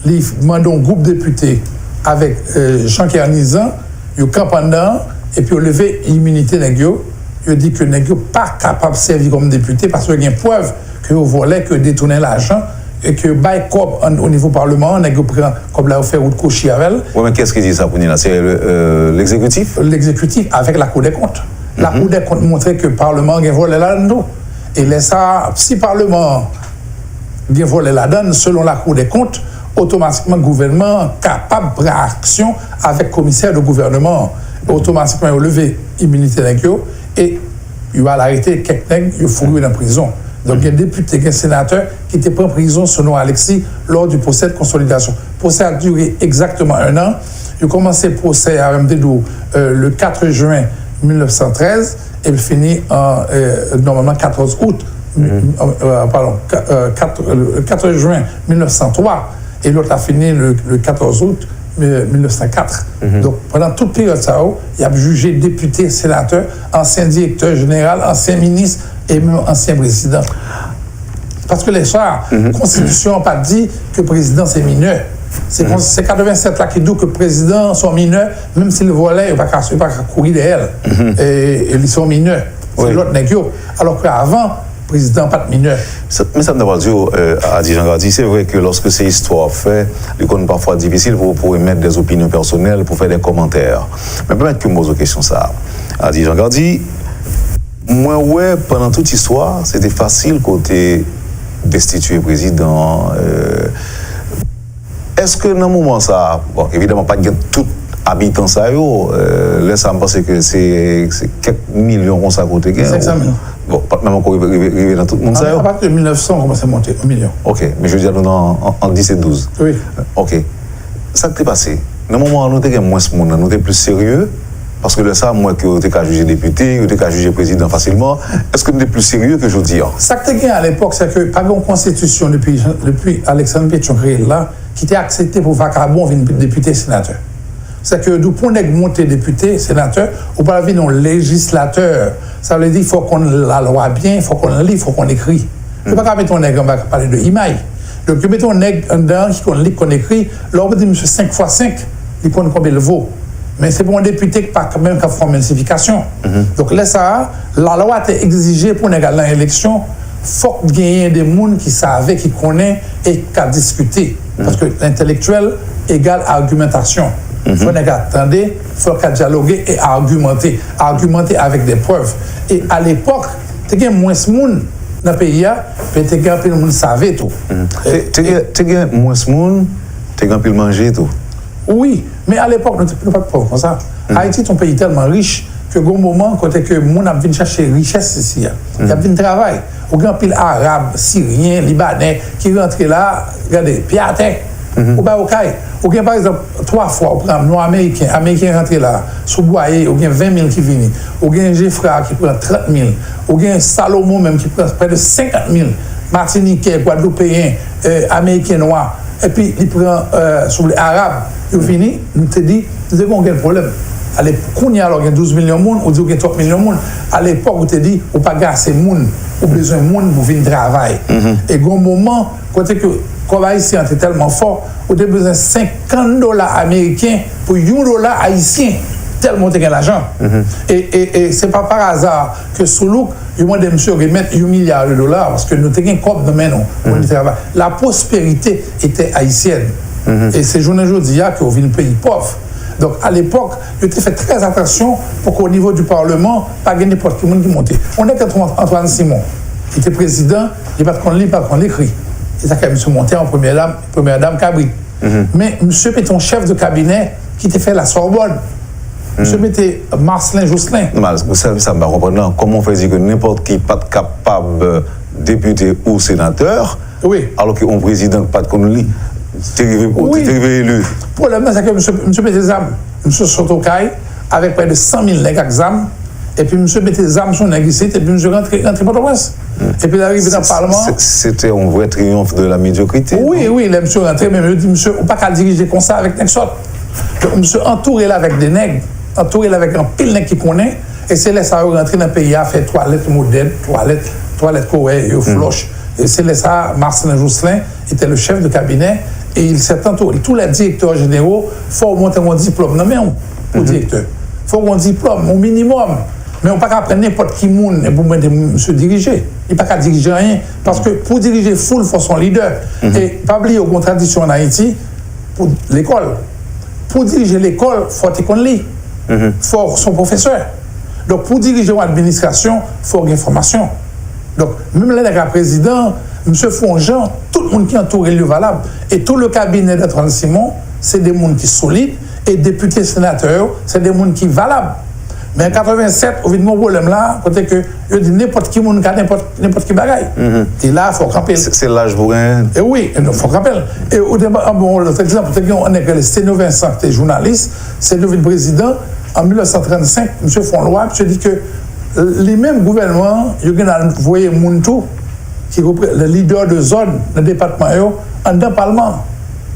Il demande un groupe de députés avec Jean Kernizan, il y a campandant, et puis il a levé l'immunité négio. Il dit que n'est pas capable de servir comme député parce qu'il y a une preuve que vous voulez que détourner l'argent et que bail au niveau parlement, n'est prend comme l'a fait ou de coucher avec elle. Oui, mais qu'est-ce qu'il dit ça pour nous? C'est l'exécutif? L'exécutif avec la Cour des comptes. La Cour des comptes montrait que le Parlement a volé là-dedans. Et si le Parlement a volé là-dedans, selon la Cour des comptes, automatiquement le gouvernement est capable de prendre action avec le commissaire de gouvernement. Automatiquement, il a levé l'immunité négio. Et il va l'arrêter quelqu'un, il faut lui dans la prison. Donc, il y a des députés, il y a des sénateurs qui étaient pris en prison selon Alexis lors du procès de consolidation. Le procès a duré exactement 1 an. Il a commencé le procès à MDDO le 4 juin 1913 et il finit normalement 14 août, le 4 juin 1903 et l'autre a fini le 14 août 1904. Donc, pendant toute période, il a jugé député, sénateur, ancien directeur général, ancien ministre et même ancien président. Parce que la Constitution n'a pas dit que le président c'est mineur. C'est 87 là qui dit que le président sont mineurs, même s'il volait, il ne va pas courir derrière. Et ils sont mineurs. C'est l'autre nègre. Alors qu'avant, le président n'a pas de mineur. Mais ça me demande, Adi Jean Gardi, c'est vrai que lorsque ces histoires fait, il est parfois difficile pour émettre des opinions personnelles, pour faire des commentaires. Mais peut-être que je me pose une question ça. Adi Jean Gardi, moi, ouais, pendant toute histoire, c'était facile côté destituer président. Est-ce que dans le moment ça, bon, évidemment, pas de tout habitant ça, là, ça me pense que c'est quelques millions qu'on s'est côté. 500 millions. Bon, pas même encore arrivé dans tout le monde ça. À partir de 1900, on commence à monter 1 million. Ok, mais je veux dire, nous en 10 et 12. Oui. Ok. Ça qui est passé, dans le moment où nous avons moins de monde, nous sommes plus sérieux. Parce que là, ça, moi, que vous avez jugé député, vous avez jugé président facilement, est-ce que vous êtes plus sérieux que je dis? Ça que tu as à l'époque, c'est que pas une constitution depuis Alexandre Pétion créé là, qui était accepté pour vacabon venir député sénateur. C'est que du point de monter député sénateur, ou pas venir non législateur. Ça veut dire qu'il faut qu'on la loi bien, il faut qu'on lit, il faut qu'on écrit. Je ne peux pas mettre un nègre, on va parler de Imaï. Donc, je mets un nègre dedans qui qu'on lit, qu'on écrit, là, on peut dire, monsieur 5 x 5, il compte combien le vaut. Mais c'est pour un député qui pas quand même qu'à faire une multiplication. Donc là, ça, la loi a exigé pour aller dans l'élection, il faut gagner des gens qui savent, qui connaissent et qui ont discuté. Parce que l'intellectuel égale argumentation. Il faut attendre, il faut dialoguer et argumenter. Argumenter avec des preuves. Et à l'époque, il y a moins de monde dans le pays, mais il y a plus de monde qui savait tout. Il y a moins de monde, il y a plus de manger tout. Oui, mais à l'époque, nous n'étions pas de pauvres comme ça. Haïti est un pays tellement riche que, au moment où les gens viennent chercher richesse ici, ils viennent travailler. Il y a un pile arabe, syrien, libanais qui rentrent là, regardez, pied à terre, au bas au caille. Il y a par exemple 3 fois, au prend nos Américains rentrent là, sous boyer, il y a 20 000 qui viennent. Il y a un Geoffroy qui prend 30 000. Il y a un Salomon même qui prend près de 50 000. Martiniquais, Guadeloupéens, Américains noirs. Et puis, il prend sur les Arabes. Il finit, nous te dit, nous avons un problème. À l'époque, il y a 12 millions de monde, on dit qu'il y a 3 millions de monde. À l'époque, on te dit, on n'a pas assez de monde, on a besoin de monde pour venir travailler. Et au moment, quand le haïtien était tellement fort, on a besoin de $50 américains pour $1 haïtien, tellement de l'argent. Et ce n'est pas par hasard que Soulouk, il m'a dit, monsieur, remettre $1 milliard parce que nous avons un corps de main. La prospérité était haïtienne. Et c'est aujourd'hui qu'on vit un pays pauvre. Donc à l'époque, il était fait très attention pour qu'au niveau du Parlement, pas gagner n'importe qui monte. On est qu'Antoine Simon, qui était président, il n'y a pas qu'on lit, pas qu'on écrit. Il a quand même monté en première dame Cabri. Mais monsieur était un chef de cabinet qui était fait la Sorbonne. Monsieur était Marcelin Jousselin. Vous savez, ça me va comprendre. Comment on fait dire que n'importe qui n'est pas capable député ou sénateur, alors qu'un président pas de qu'on lit. Tu es élu. Le problème, c'est que monsieur met des âmes. Monsieur Sotokai, avec près de 100 000 nègres exam, et puis monsieur met des âmes sur nègres et puis monsieur rentre Port-au-Prince. Et puis il arrive dans le Parlement. C'était un vrai triomphe de la médiocrité. Oui, là, monsieur rentre, mais je dis, monsieur, on ne peut pas diriger comme ça avec Nexot. Monsieur entouré là avec des nègres, entouré là avec un pile nègre qui connaît, et c'est là ça rentrer dans le pays à faire toilettes modernes, toilettes Koweï, floche. Et c'est là ça, Marcelin Jousselin était le chef de cabinet. Et il s'est entouré. Tous les directeurs généraux, il faut monter un diplôme. Non, mais pour directeur. Il faut un diplôme, au minimum. Mais on ne peut pas prendre n'importe qui pour se diriger. Il ne peut pas diriger rien. Parce que pour diriger full, il faut son leader. Et pas oublier aux contradictions en Haïti, pour l'école. Pour diriger l'école, il faut qu'on lit. Il faut son professeur. Donc pour diriger une administration, il faut une formation. Donc même là, le président, M. Fonjean, tout le monde qui entoure le valable. Et tout le cabinet d'Antoine Simon, c'est des gens qui sont solides. Et députés, sénateurs, c'est des gens qui sont valables. Mais en 87, au vu de mon problème là, côté que je dis n'importe qui monde n'importe qui bagaille. Et là, il faut camper. C'est l'âge pour un. Et oui, il faut camper. Et au départ, bon, l'autre exemple, on est que Sténo Vincent, qui était journaliste, c'est devenu président en 1935, M. Fonlois, je dis que les mêmes gouvernements, ils ont envoyé Mountou, qui est le leader de zone, le département, en dans le Parlement.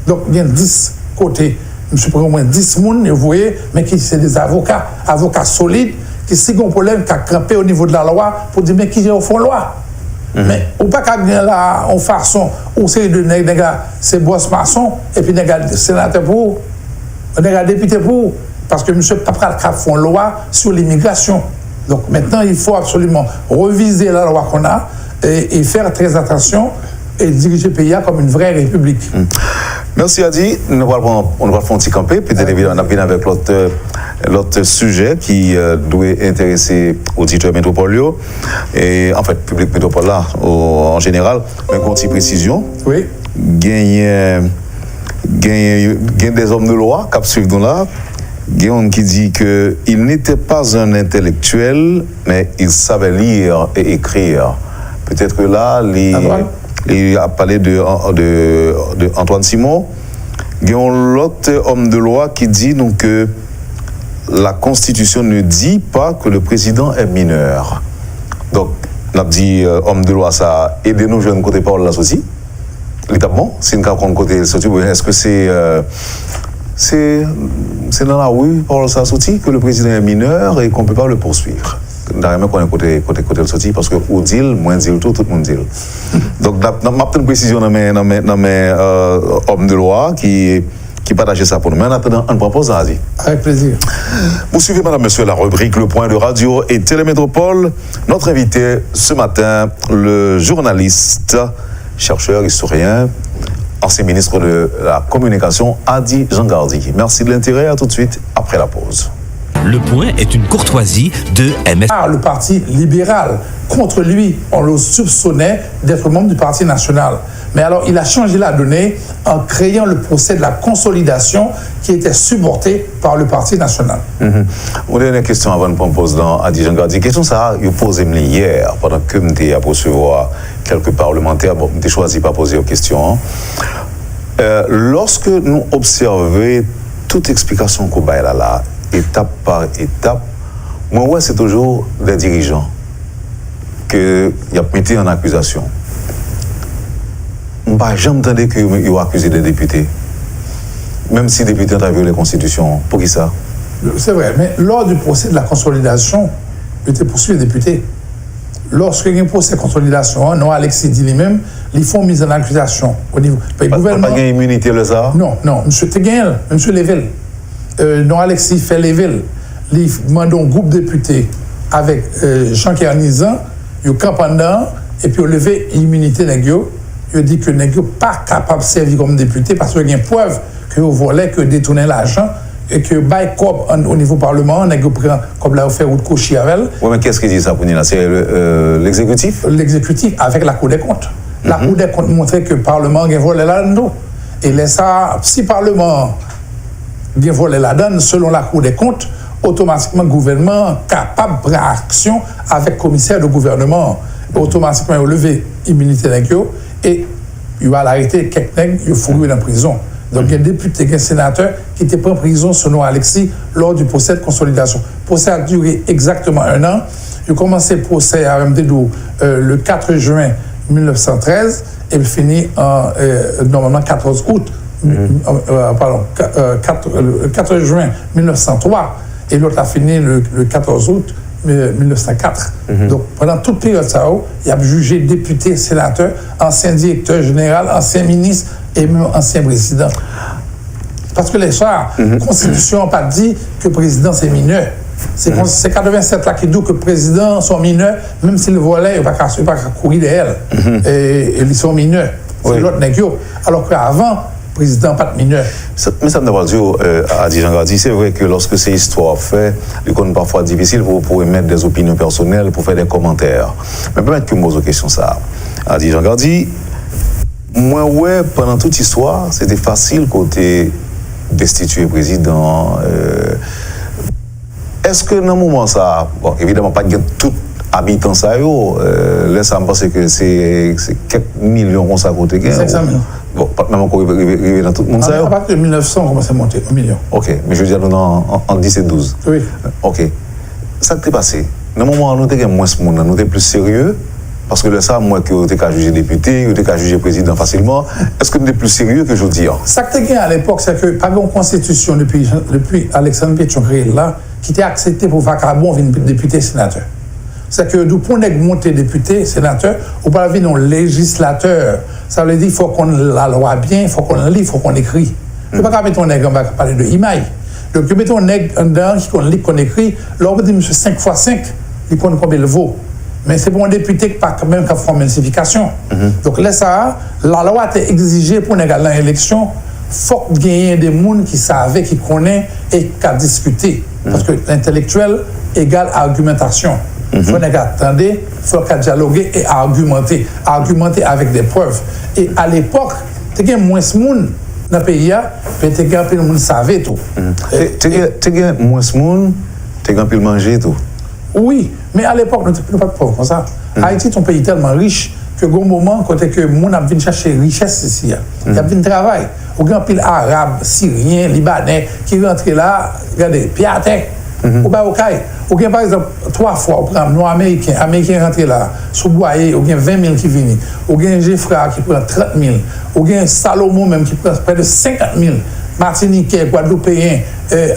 Donc, il y a 10 côtés. Je prends au moins 10 personnes, vous voyez, mais qui sont des avocats solides, qui sont un problème, qui ont campé au niveau de la loi pour dire, mais qui est au fond loi. Mais, ou pas qu'il y a là, en façon, ou c'est de nègres, c'est boss maçon, et puis nègres sénateur pour, nègres député pour, parce que monsieur Papral a fait une loi sur l'immigration. Donc maintenant, il faut absolument reviser la loi qu'on a et faire très attention et diriger le pays comme une vraie république. Merci Adi. On va faire un petit campé, peut-être évidemment on a bien avec l'autre sujet qui doit intéresser auditeurs métropoliaux et en fait public métropole là en général, mais une petite précision. Oui. Gagne des hommes de loi qui suivent là. Guillaume qui dit qu'il n'était pas un intellectuel, mais il savait lire et écrire. Peut-être que là, il a parlé de Antoine Simon. Guillaume, l'autre homme de loi qui dit donc que la Constitution ne dit pas que le président est mineur. Donc, on a dit homme de loi, ça aide nous jeunes côté parole là aussi. L'établement, c'est une carte côté est-ce que c'est dans la rue, par ça sorti, que le président est mineur et qu'on ne peut pas le poursuivre. D'ailleurs, qu'on est côté le sorti, parce que ou dit, moins dit tout le monde dit. Donc, ma petite précision dans mes hommes de loi qui partagent ça pour nous. Mais en attendant, on propose à Adi. Avec plaisir. Vous suivez, madame, monsieur, la rubrique Le Point de Radio et Télémétropole. Notre invité ce matin, le journaliste, chercheur, historien, ancien ministre de la Communication, Adi Jangardi. Merci de l'intérêt, à tout de suite, après la pause. Le Point est une courtoisie de MS. Le Parti libéral, contre lui, on le soupçonnait d'être membre du Parti national. Mais alors, il a changé la donnée en créant le procès de la consolidation qui était supporté par le Parti national. Une dernière question avant de poser dans Adi Jangardi. Question ça, je posais hier, pendant que je suis à recevoir quelques parlementaires, bon, je n'ai choisi pas poser aux questions. Lorsque nous observons toute explication qu'on va là, étape par étape, moi, c'est toujours des dirigeants qui ont mis en accusation. Je n'ai jamais entendu qu'ils ont accusé des députés. Même si les députés ont violé la Constitution. Pour qui ça? C'est vrai, mais lors du procès de la consolidation, il était poursuivi les députés. Lorsqu'il y a un procès de consolidation, non, Alexis dit lui-même, ils font mise en accusation au niveau du gouvernement. Pas d'immunité, le ça? Non, M. Teguel, M. Léville. Non, Alexis fait Léville. Il demande un groupe de députés avec Jean Kernizan, il camp pendant, et puis il levé l'immunité Négio. Il dit que Négio n'est pas capable de servir comme député parce qu'il y a une preuve que vous voulez que détourner l'argent et que bail cop au niveau parlement, Négio prend comme l'a fait route coucher avec elle. Oui, mais qu'est-ce qu'il dit ça pour nous là? C'est l'exécutif? L'exécutif avec la Cour des comptes. La Cour des comptes montrait que le Parlement a volé là-dedans. Et ça, si le Parlement a volé là-dedans, selon la Cour des comptes, automatiquement, le gouvernement est capable de prendre action avec le commissaire de gouvernement. Automatiquement, il a levé l'immunité et il va l'arrêter quelqu'un, il faut lui dans la prison. Donc, il y a un député, un sénateur qui était pris en prison selon Alexis lors du procès de consolidation. Le procès a duré exactement 1 an. Il a commencé le procès à MDDO le 4 juin 1913 et il finit normalement 14 août, 4 juin 1903 et l'autre a fini le 14 août 1904. Donc, pendant toute période, il y a jugé député, sénateur, ancien directeur général, ancien ministre et même ancien président. Parce que la Constitution n'a pas dit que le président c'est mineur. C'est 87 là qui dit que le président sont mineurs, même s'il volait, il ne va pas courir derrière. Et ils sont mineurs. C'est l'autre négio. Alors qu'avant, le président n'a pas de mineur. Mais ça me demande à Adi Jangardi, c'est vrai que lorsque ces histoires fait, il est parfois difficile pour émettre des opinions personnelles, pour faire des commentaires. Mais peut-être que je me pose une question ça. Adi Jangardi, moi, ouais, pendant toute histoire, c'était facile côté destituer le président. est-ce que dans le moment ça, bon, évidemment, pas de tout habitant ça, là, ça me pense que c'est quelques millions qu'on s'est côté. 500 000. Bon, pas même encore arrivé dans tout le monde ça. À partir de 1900, on commence à monter 1 million. Ok, mais je veux dire, nous en 17-12. Oui. Ok. Ça t'est passé. Dans le moment où nous avons moins de monde, nous sommes plus sérieux. Parce que là, ça, moi, que tu as jugé député, tu as jugé président facilement, est-ce que tu es plus sérieux que je dis? Ça que tu as à l'époque, c'est que pas une constitution depuis Alexandre Pétion créé là, qui était accepté pour vacabon venir député sénateur. C'est que du point de monter député sénateur, ou pas venir un législateur. Ça veut dire qu'il faut qu'on la loi bien, il faut qu'on lit, il faut qu'on écrit. Je ne peux pas mettre un nègre, on va parler de imaille. Donc, je mets un nègre dedans qui lit, qu'on écrit, là, on dit, monsieur, 5 x 5, il compte combien il vaut. Mais c'est pour un député qui pas quand même qu'à faire une multiplication. Donc là, ça, la loi a exigé pour une élection, il faut gagner des gens qui savaient, qui connaissent et qui ont discuté. Parce que l'intellectuel égale argumentation. Il faut attendre, il faut dialoguer et argumenter. Argumenter avec des preuves. Et à l'époque, il y a moins de monde dans le pays, mais il y a plus de monde qui savait tout. Il y a moins de monde, il y a plus de manger tout. Oui, mais à l'époque, nous n'étions pas de pauvres comme ça. Haïti est un pays tellement riche que, au moment où les gens viennent chercher richesse ici, ils viennent travailler. Il y a un pile arabe, syrien, libanais qui rentrent là, regardez, pied à terre. Ou bien au Caille. Ou bien par exemple, 3 fois, au programme, nous Américains rentrent là, sous boyer, ou bien 20 000 qui viennent. Ou bien Geoffroy qui prend 30 000. Ou bien Salomon même qui prend près de 50 000. Martiniquais, Guadeloupéens,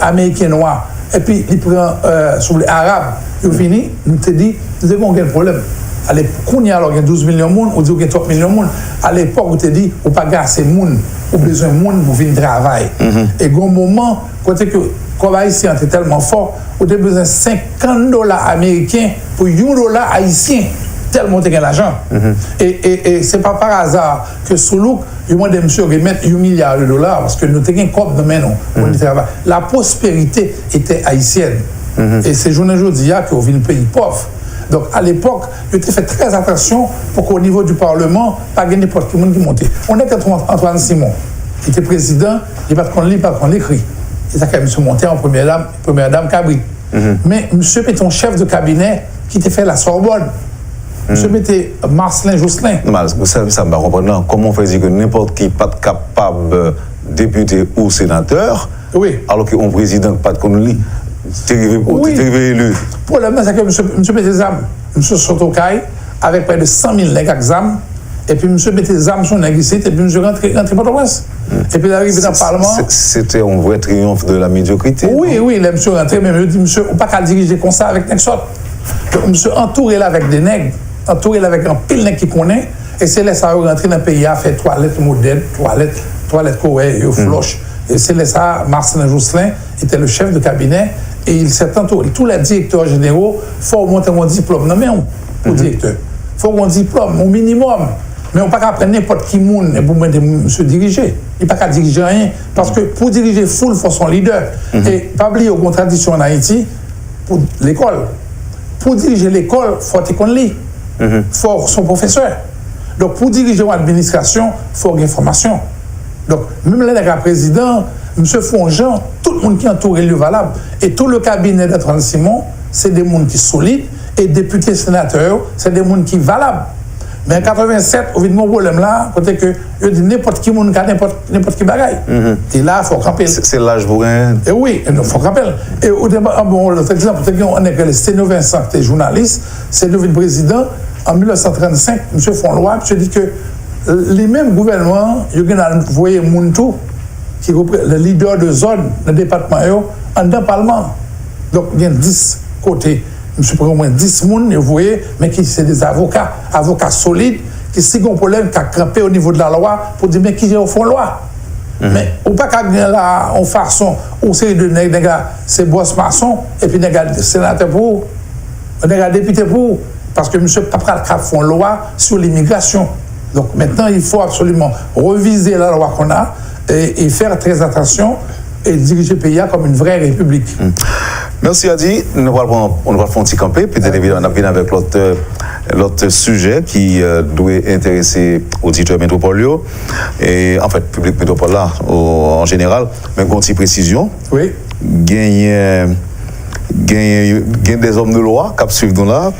Américains noirs. Et puis, il prend sur les Arabes. Il finit, nous te dit, nous avons un problème. À l'époque, il y a 12 millions de monde, ou il y a 30 millions de monde. À l'époque, on te dit, on pas assez de monde, on a besoin de monde pour venir travailler. Et au moment, quand le travail ici est tellement fort, on a besoin de $50 américains pour $1 haïtien, tellement on a l'argent. Et ce n'est pas par hasard que Soulouk, il demande à monsieur de mettre $1 milliard parce que nous avons un corps de main pour le travail. La prospérité était haïtienne. Et c'est aujourd'hui qu'on vit un pays pauvre. Donc à l'époque, il était fait très attention pour qu'au niveau du Parlement, pas n'importe qui monte. On est Antoine Simon, qui était président, il n'y a pas de lit, pas de l'écrit. Il a quand même monté en première dame Cabri. Mais monsieur était un chef de cabinet qui était fait la Sorbonne. Monsieur était Marcelin Jousselin. Ça me va comprendre. Comment on fait dire que n'importe qui n'est pas capable député ou sénateur, alors qu'un président n'a pas de connu. Tu es arrivé élu. Le problème, c'est que monsieur mettait des âmes. Monsieur Sotokai, avec près de 100 000 nègres exam, et puis monsieur mettait des âmes sur les ici, et puis monsieur rentrait Port-au-Prince. Et puis il arrive dans le Parlement. C'était un vrai triomphe de la médiocrité. Oui, là, monsieur rentré, mais je dis, monsieur, on ne peut pas diriger comme ça avec Nexot. Monsieur entouré là avec des nègres, entouré là avec un pile nègre qui connaît, et c'est là ça rentrer dans le pays, à faire toilettes modernes, toilettes Koweï, floche. Et c'est là ça, Marcelin Jousselin était le chef de cabinet. Et il s'est entouré. Tous les directeurs généraux, il faut monter un diplôme. Non, mais pour directeur. Il faut un diplôme, au minimum. Mais on ne peut pas prendre n'importe qui monde pour se diriger. Il ne peut pas diriger rien. Parce que pour diriger full, il faut son leader. Et pas oublier aux contradictions en Haïti, pour l'école. Pour diriger l'école, il faut qu'on lit. Il faut son professeur. Donc pour diriger l'administration, il faut une formation. Donc même le président, M. Fonjean, tout le monde qui entoure le valable. Et tout le cabinet d'Antoine Simon, c'est des gens qui sont solides. Et députés sénateurs, c'est des gens qui sont valables. Mais en 87, au vu de mon problème là, côté que je dis n'importe qui monde n'importe qui bagaille. Et là, il faut camper. C'est l'âge pour un. Et oui, il faut camper. Et au départ, bon, l'autre exemple, on est que Sténo Vincent, qui était journaliste, c'est devenu président en 1935, M. Fonlois, je dis que les mêmes gouvernements, ils ont envoyé Mountou, qui est le leader de zone dans le département, en dans le Parlement. Donc, il y a 10 côtés. Je suis au moins 10 personnes, vous voyez, mais qui sont des avocats solides, qui sont un problème, qui ont crampé au niveau de la loi pour dire, mais qui est au fond de la loi. Mais on ne peut pas gagner là en farçon, ou série de nègres, c'est boss maçon, et puis nègres sénateur pour, nègres député pour, parce que M. Papral font loi sur l'immigration. Donc maintenant, il faut absolument reviser la loi qu'on a et faire très attention et diriger le pays comme une vraie république. Merci Adi. On va faire un petit campé, peut-être évidemment on a bien avec l'autre sujet qui doit intéresser auditeurs métropoliaux et en fait public métropole là en général, mais une petite précision. Oui. Gagner il y a des hommes de loi qui suivent là.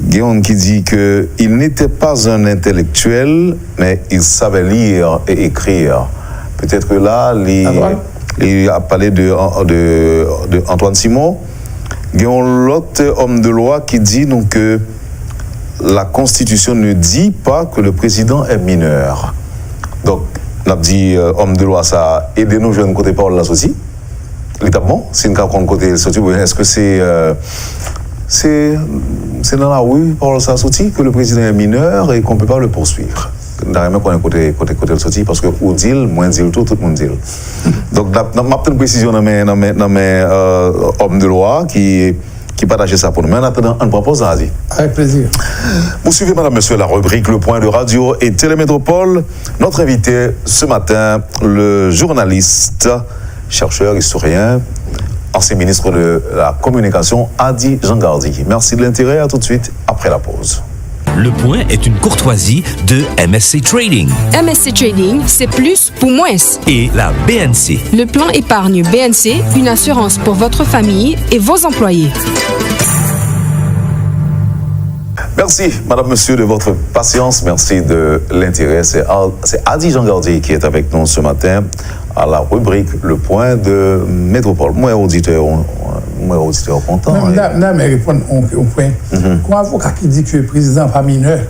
Il y a un qui dit qu'il n'était pas un intellectuel, mais il savait lire et écrire. Peut-être que là, il a parlé de Antoine Simon. Il y a l'autre homme de loi qui dit donc que la Constitution ne dit pas que le président est mineur. Donc, on a dit, homme de loi, ça aide nos jeunes côté parole là aussi. L'établement, c'est une carte côté sorti. Est-ce que c'est dans la rue, parole ça sorti, que le président est mineur et qu'on ne peut pas le poursuivre? D'ailleurs, qu'on est côté le sorti, parce que ou dit, moins dit tout le monde dit. Donc, on a une précision dans mes hommes de loi qui partagent ça pour nous. Mais en attendant, on propose ça. Avec plaisir. Vous suivez, madame, monsieur, la rubrique Le Point de Radio et Télémétropole. Notre invité ce matin, le journaliste, chercheur, historien, ancien ministre de la Communication, Adi Jangardi. Merci de l'intérêt. À tout de suite après la pause. Le Point est une courtoisie de MSC Trading. MSC Trading, c'est plus pour moins. Et la BNC. Le plan épargne BNC, une assurance pour votre famille et vos employés. Merci, madame, monsieur, de votre patience. Merci de l'intérêt. C'est Adi Jangardi qui est avec nous ce matin à la rubrique Le Point de Métropole. Moi, auditeur content. Madame, répond au point. Quand un avocat qui dit que le président n'est pas mineur,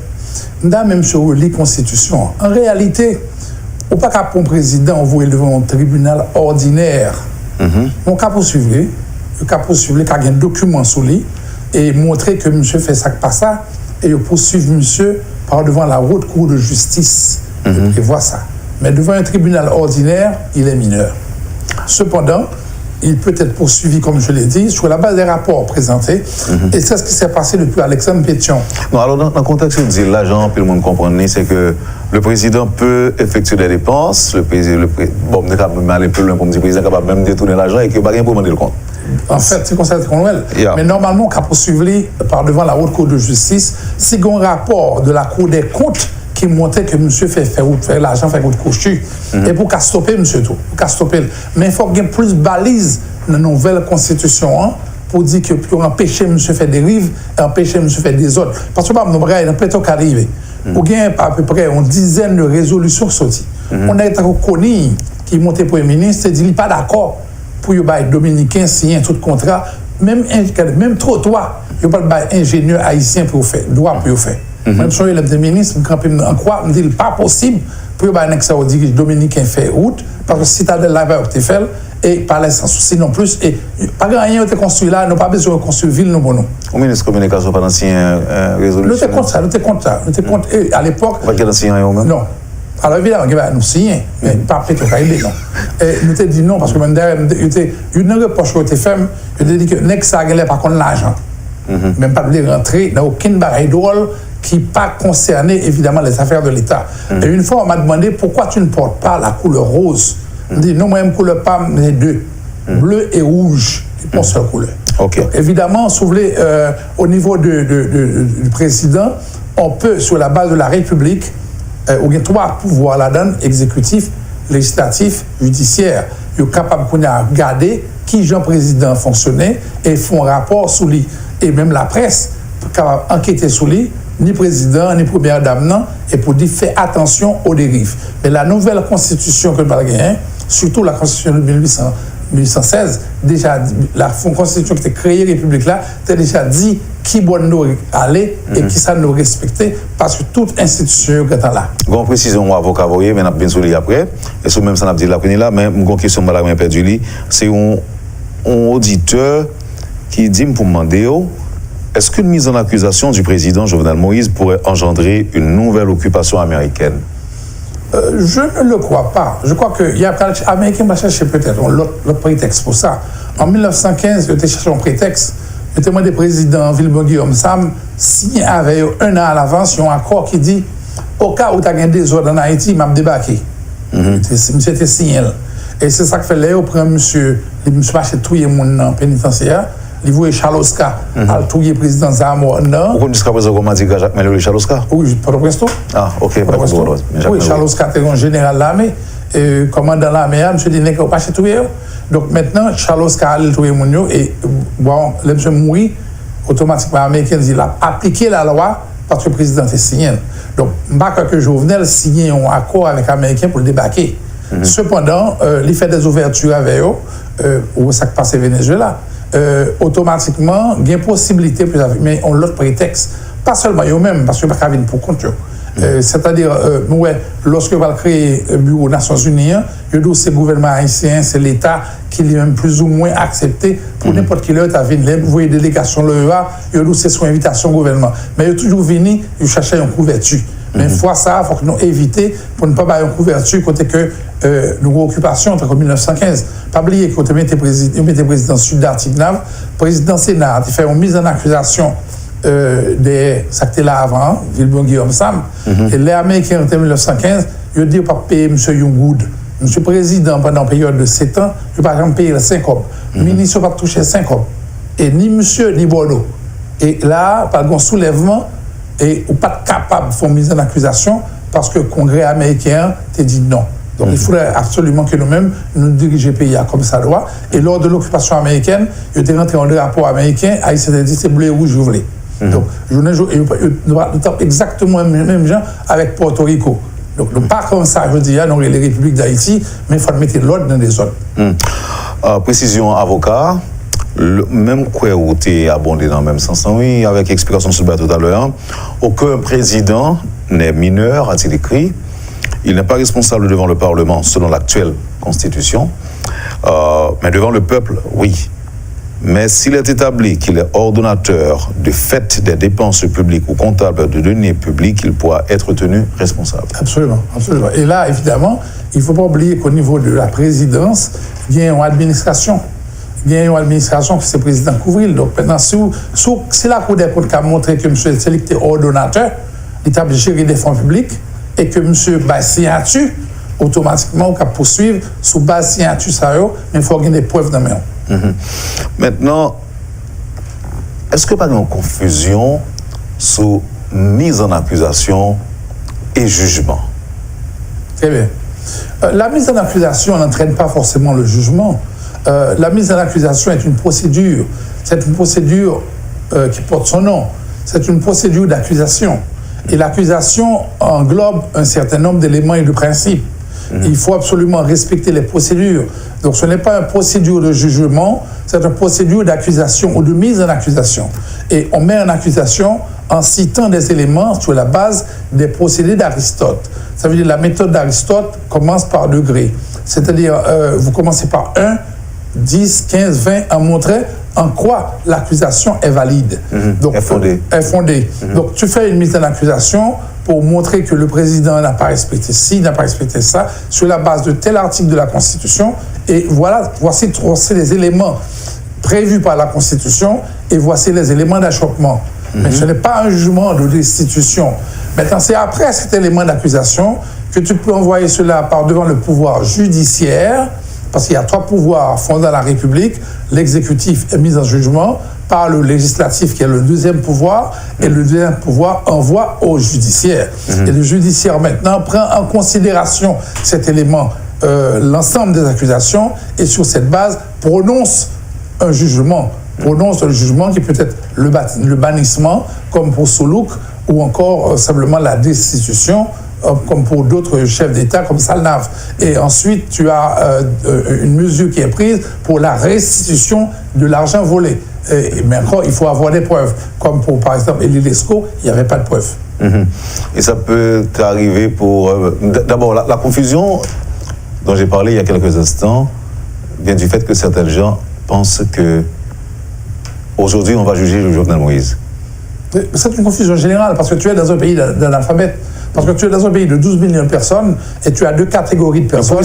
madame, même sur la Constitution, en réalité, on ne peut pas pour un président envoyer devant un tribunal ordinaire. On peut poursuivre, il y a un document sur lui et montrer que monsieur fait ça, pas ça, et il poursuivre monsieur par devant la haute cour de justice. Et voir ça. Mais devant un tribunal ordinaire, il est mineur. Cependant, il peut être poursuivi, comme je l'ai dit, sur la base des rapports présentés. Et c'est ce qui s'est passé depuis Alexandre Pétion. Non, alors, dans le contexte où dit l'agent, puis le monde comprend, c'est que le président peut effectuer des dépenses, bon, on est capable d'aller plus loin pour me dire que le président est capable même de détourner l'argent et qu'il n'y a pas rien pour demander le compte. En fait, c'est comme ça qu'on le Mais normalement, on peut poursuivre par devant la haute cour de justice. Si il y a un rapport de la cour des comptes qui montrait que monsieur fait l'argent, fait route couchu, et pour qu'à stopper monsieur tout, mais il faut qu'il y ait plus de balises dans la nouvelle constitution pour dire que pour empêcher monsieur faire des dérive et empêcher monsieur faire des autres. Parce que nous avons un plateau qui arrive. Ou bien à peu près une dizaine de résolutions sorties. On a été reconnu qui montait pour le ministre et dit qu'il n'est pas d'accord pour les Dominicains signer tout contrat, même trottoir, il n'y a pas d'ingénieur haïtien pour faire, droit pour faire. Même si le ministre, en croit, me dit pas possible pour que les Dominicains fait route, parce que si tu as de la va fait et par les sans souci non plus, et pas grand rien été construit là, nous pas besoin de construire ville nous pour nous. Au ministre de la Communication, pas d'ancien résolution. Nous étions contre ça. Et à l'époque. Pas qu'il y a d'ancien même? Non. Alors évidemment, il va nous signer, mais pas Pétrocaïdé, non. Et nous t'ai dit non, parce que même derrière, une reproche qui a été faite, je t'ai dit que Nexa n'a pas contre l'argent. Même pas de rentrer dans aucune baraille drôle qui n'est pas concerné évidemment les affaires de l'État. Et une fois, on m'a demandé pourquoi tu ne portes pas la couleur rose. On dit non, moi, je ne couleur pas les deux, bleu et rouge, c'est une seule couleur. Okay. Donc, évidemment, si vous voulez, au niveau du président, on peut, sur la base de la République, il y a trois pouvoirs là-dedans, exécutif, législatif, judiciaire. Il est capable de regarder qui Jean-Président fonctionnait et font rapport sur lui. Et même la presse capable d'enquêter sur lui, ni président, ni première dame, non, et pour dire fais attention aux dérives. Mais la nouvelle constitution que nous avons gagnée, surtout la constitution de 1816, déjà, la constitution qui a créé la République là, a déjà dit qui doit nous aller et qui ça nous respecter, parce que toute institution qui est là. Bon, précision, mon avocat, vous voyez, mais on a bien souligné après, et ce même ça n'a pas dit là, mais une question que j'ai perdu, c'est un auditeur qui dit pour me demander, est-ce qu'une mise en accusation du président Jovenel Moïse pourrait engendrer une nouvelle occupation américaine? Je ne le crois pas. Je crois qu'il y a des Américains qui cherchent peut-être l'autre prétexte pour ça. En 1915, ils ont cherché un prétexte. Le témoin des présidents Villemot Guillaume Sam signé avec un an à l'avance un accord qui dit au cas où tu as gagné des ordres en Haïti, il m'a débarqué. Monsieur était signé. Et c'est ça que fait là, au premier monsieur marché tout le monde dans le pénitentiaire. Il voulait Chaloska, à tout le président Zamor. Pourquoi jusqu'à présent, comment dit Jacques Mello Chaloska? Oui, pas de presto. Ah, ok, pas de presto. Oui, Chaloska était un général de l'armée, commandant de l'armée, monsieur dit, n'est-ce pas chez tout le monde? Donc maintenant, Charles Carl Touremounio, et bon, le monsieur mourit, automatiquement, l'Américain dit, il a appliqué la loi parce que le président est signé. Donc, je ne sais pas que Jovenel signe un accord avec l'Américain pour le débarquer. Cependant, il fait des ouvertures avec eux, où ça passe au Venezuela. Automatiquement, il y a une possibilité, mais on l'autre prétexte. Pas seulement eux-mêmes, parce que pas venir pour compte. C'est-à-dire, lorsque va créer le bureau des Nations Unies, c'est le gouvernement haïtien, c'est l'État qui est même plus ou moins accepté pour n'importe qui l'autre à venir. Vous voyez, délégation l'EA, c'est son invitation au gouvernement. Mais il est toujours venu, il cherchait une couverture. Mais une fois ça, il faut que nous éviter pour ne pas avoir une couverture côté que nous avons occupation entre 1915. Pas oublier que quand il était président sud d'Artignav, président Sénat, il fait une mise en accusation des actes là avant, Vilbon Guillaume Sam. Et les Américains en 1915, ils ont dit pas payer M. Youngwood. M. Président, pendant une période de 7 ans, il n'a pas payé les 5 hommes. Le ministre n'a pas touché 5 hommes. Et ni M. ni Bordeaux. Et là, par un soulèvement, et ou pas capable de faire une mise en accusation parce que le Congrès américain t'a dit non. Donc il faudrait absolument que nous-mêmes nous dirigions le pays comme ça doit. Et lors de l'occupation américaine, il était rentré en rapport américain, il s'était dit c'est bleu et rouge, je voulais. Donc nous sommes exactement les mêmes gens avec Porto Rico. Donc pas comme ça, je dis, nous les républiques d'Haïti, mais il faut mettre l'ordre dans les zones. Précision avocat. Le même quoi où tu es abondé dans le même sens, oui, avec explication sur le tout à l'heure, aucun président n'est mineur, a-t-il écrit. Il n'est pas responsable devant le Parlement selon l'actuelle Constitution, mais devant le peuple, oui. Mais s'il est établi qu'il est ordonnateur de fait des dépenses publiques ou comptable de deniers publics, il pourra être tenu responsable. Absolument, absolument. Et là, évidemment, il ne faut pas oublier qu'au niveau de la présidence, il y a une administration. Il y a une administration qui c'est le président couvrir. Donc maintenant, si la Cour des comptes a montré que M. Selik était ordonnateur, il a géré des fonds publics, et que M. signature, automatiquement, on peut poursuivre sous base signature, mais il faut qu'il y ait des preuves dans le main. Maintenant, est-ce que pas une confusion sur mise en accusation et jugement? Très bien. La mise en accusation n'entraîne pas forcément le jugement. La mise en accusation est une procédure. C'est une procédure qui porte son nom. C'est une procédure d'accusation. Et l'accusation englobe un certain nombre d'éléments et de principes. Il faut absolument respecter les procédures. Donc ce n'est pas une procédure de jugement, c'est une procédure d'accusation ou de mise en accusation. Et on met en accusation en citant des éléments sur la base des procédés d'Aristote. Ça veut dire que la méthode d'Aristote commence par degrés. C'est-à-dire, vous commencez par 1, 10, 15, 20, en montrant en quoi l'accusation est valide. Donc, est fondée. Donc, tu fais une mise en accusation pour montrer que le président n'a pas respecté ci, n'a pas respecté ça, sur la base de tel article de la Constitution. Et voilà, voici les éléments prévus par la Constitution et voici les éléments d'achoppement. Mais ce n'est pas un jugement de destitution. Maintenant, c'est après cet élément d'accusation que tu peux envoyer cela par devant le pouvoir judiciaire, parce qu'il y a 3 pouvoirs fondant la République. L'exécutif est mis en jugement par le législatif, qui est le deuxième pouvoir, et le deuxième pouvoir envoie au judiciaire. Et le judiciaire, maintenant, prend en considération cet élément, l'ensemble des accusations, et sur cette base, prononce un jugement. Prononce un jugement qui peut être le bannissement, comme pour Soulouk, ou encore simplement la destitution, comme pour d'autres chefs d'État, comme Salnave. Et ensuite, tu as une mesure qui est prise pour la restitution de l'argent volé. Mais encore, il faut avoir des preuves. Comme pour, par exemple, Elie Lescaut, il n'y avait pas de preuves. Et ça peut arriver pour... D'abord, la confusion dont j'ai parlé il y a quelques instants vient du fait que certains gens pensent que aujourd'hui, on va juger le Jovenel Moïse. C'est une confusion générale, parce que tu es dans un pays d'analphabètes. Parce que tu es dans un pays de 12 millions de personnes et tu as 2 catégories de personnes,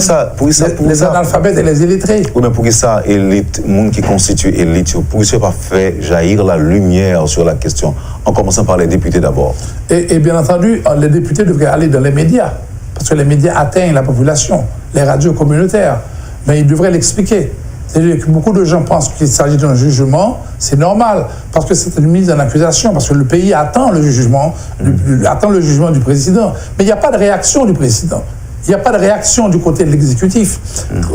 les analphabètes et les illettrés. Oui, mais pour que ça, élite, le monde qui constitue élite, pour que ça pas fait jaillir la lumière sur la question, en commençant par les députés d'abord. Et bien entendu, les députés devraient aller dans les médias, parce que les médias atteignent la population, les radios communautaires, mais ils devraient l'expliquer. C'est-à-dire que beaucoup de gens pensent qu'il s'agit d'un jugement, c'est normal, parce que c'est une mise en accusation, parce que le pays attend le jugement, attend le jugement du président. Mais il n'y a pas de réaction du président. il n'y a pas de réaction du côté de l'exécutif.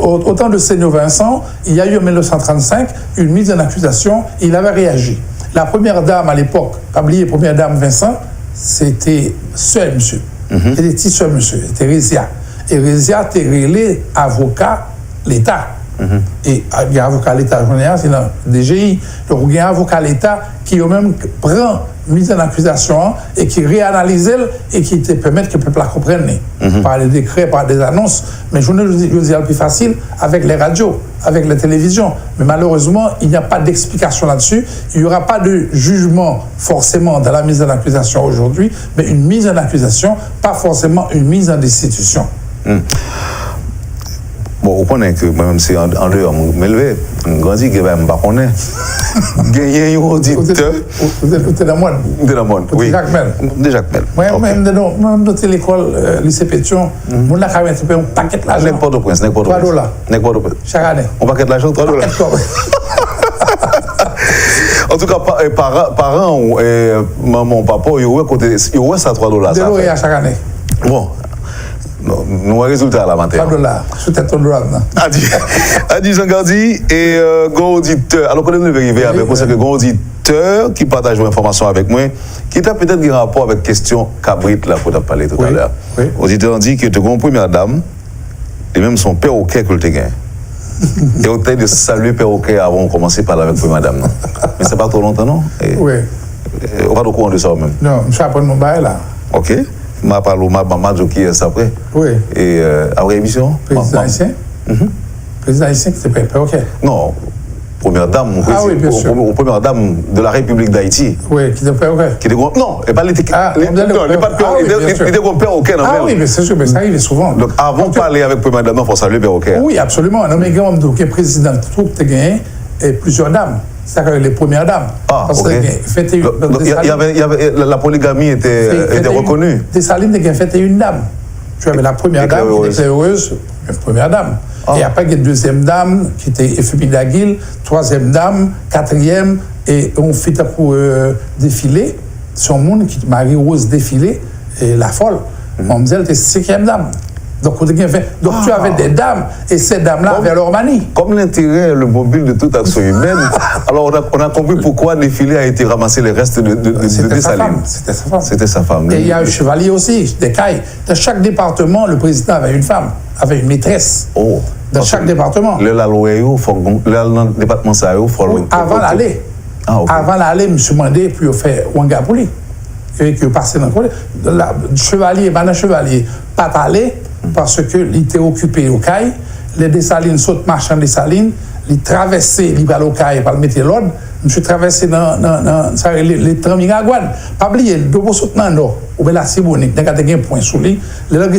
Au temps de Seigneur Vincent, il y a eu en 1935 une mise en accusation, il avait réagi. La première dame à l'époque, pas oublier, première dame Vincent, c'était seul monsieur. Elle était seul monsieur, c'était Rézia. Et Rézia était relé avocat l'État. Et il y a un avocat l'État, c'est dans DGI. Donc il y a un avocat l'État qui même prend mise en accusation et qui réanalyse et qui te permet que le peuple la comprenne par les décrets, par des annonces. Mais je dis le plus facile avec les radios, avec les télévisions. Mais malheureusement, il n'y a pas d'explication là-dessus. Il n'y aura pas de jugement forcément dans la mise en accusation aujourd'hui, mais une mise en accusation, pas forcément une mise en destitution. Bon, vous connaissez que moi-même, c'est en dehors, je me lève, je me grandis, je ne sais pas. Gagner un auditeur. Vous êtes dans le monde. De la monde, oui. Jacques Mel. De Jacques Mel. Moi-même, dans l'école, lycée Pétion, on a quand même un paquet d'argent. N'importe Prince, n'importe Prince. 3 dollars. N'importe Prince. Chaque année. Un paquet d'argent, 3 dollars. En tout cas, parents, maman, papa, ils ont ça 3 dollars. De l'OEA chaque année. Bon. Nous avons un résultat à la matin. 3 dollars. C'était ton dollar. Adi Jean-Gardi et grand auditeur. Alors, quand nous devons arriver avec vous, c'est que grand auditeur qui partage l'information avec moi, qui a peut-être un rapport avec la question Cabrit, là, qu'on a parlé tout à l'heure. Auditeur dit que tu as une première dame, et même son perroquet que tu as gagné. Et on t'a de saluer perroquet avant de commencer par avec première dame. Mais c'est pas trop longtemps, non? Oui. On va au courant de ça même. Non, je suis à mon bail là. Ok. Ma parole, ma joue qui est après. Oui. Et après l'émission. Président haïtien. Président haïtien, c'est pas perroquet. Non. Première dame, oui, bien sûr. Première dame de la République d'Haïti. Oui, qui était perroquet. Non, et pas les non, il n'est pas de perroquet. Il était comme perroquet. Ah oui, mais c'est sûr, mais ça arrive souvent. Donc avant de parler avec première dame, il faut saluer perroquet. Oui, absolument. Non, mais quand on est président, tout est gagné, et plusieurs dames. C'est-à-dire les premières dames. Ah, parce ok. La polygamie était reconnue. Dessalines a fait une dame. Tu avais la première dame qui était heureuse, la première dame. Ah. Et après, il y a une deuxième dame qui était Euphémie Daguil, troisième dame, quatrième, et on fit pour défiler. Son monde qui Marie-Rose défilé, et la folle. On me disait, elle était cinquième dame. Donc, tu avais des dames, et ces dames-là avaient leur manie. Comme l'intérêt, le mobile de toute action humaine, alors on a compris pourquoi défilé a été ramassé les restes de Dessalines. C'était sa femme. C'était sa femme. Et il y a un chevalier aussi, des cailles. Dans chaque département, le président avait une femme, avait une maîtresse. Oh. Dans chaque département. Le département ça il faut. Oui, avant l'aller. Ah, okay. Avant l'aller, je me suis demandé pour faire Wanga pour lui. Et que passer dans le chevalier, madame chevalier, pas aller. Parce qu'il était occupé au caille, les Dessalines sautent marchand Dessalines, ils traversaient, ils allaient au caille pour mettre l'ordre, je suis traversé dans les trains Miragouane. Pas oublier, le double saut dans l'eau, ou bien la Sibonique, il y a un point sous lui,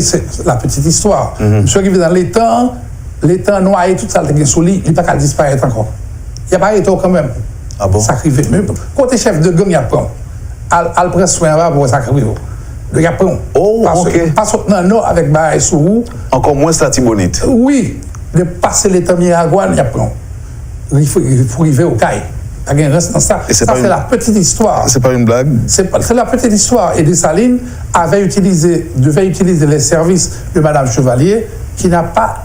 c'est la petite histoire. Monsieur qui vit dans les temps noirs, tout ça, il y a sous lui, il n'a pas qu'à disparaître encore. Il n'y a pas été quand même. Ah bon? Sacrifié. Mais quand tu es chef de gang, il y a pas. Al prend soin pour sacrifier. Le Japon. Oh, ok. Pas soutenant non avec Baye Sourou. Encore moins Statibonite. Oui. De passer les temps Miragouane, Japon. Il faut arriver au caille. Il y a un reste dans ça. Ça, c'est la petite histoire. C'est pas une blague? C'est la petite histoire. Et Dessalines devait utiliser les services de Madame Chevalier, qui n'a pas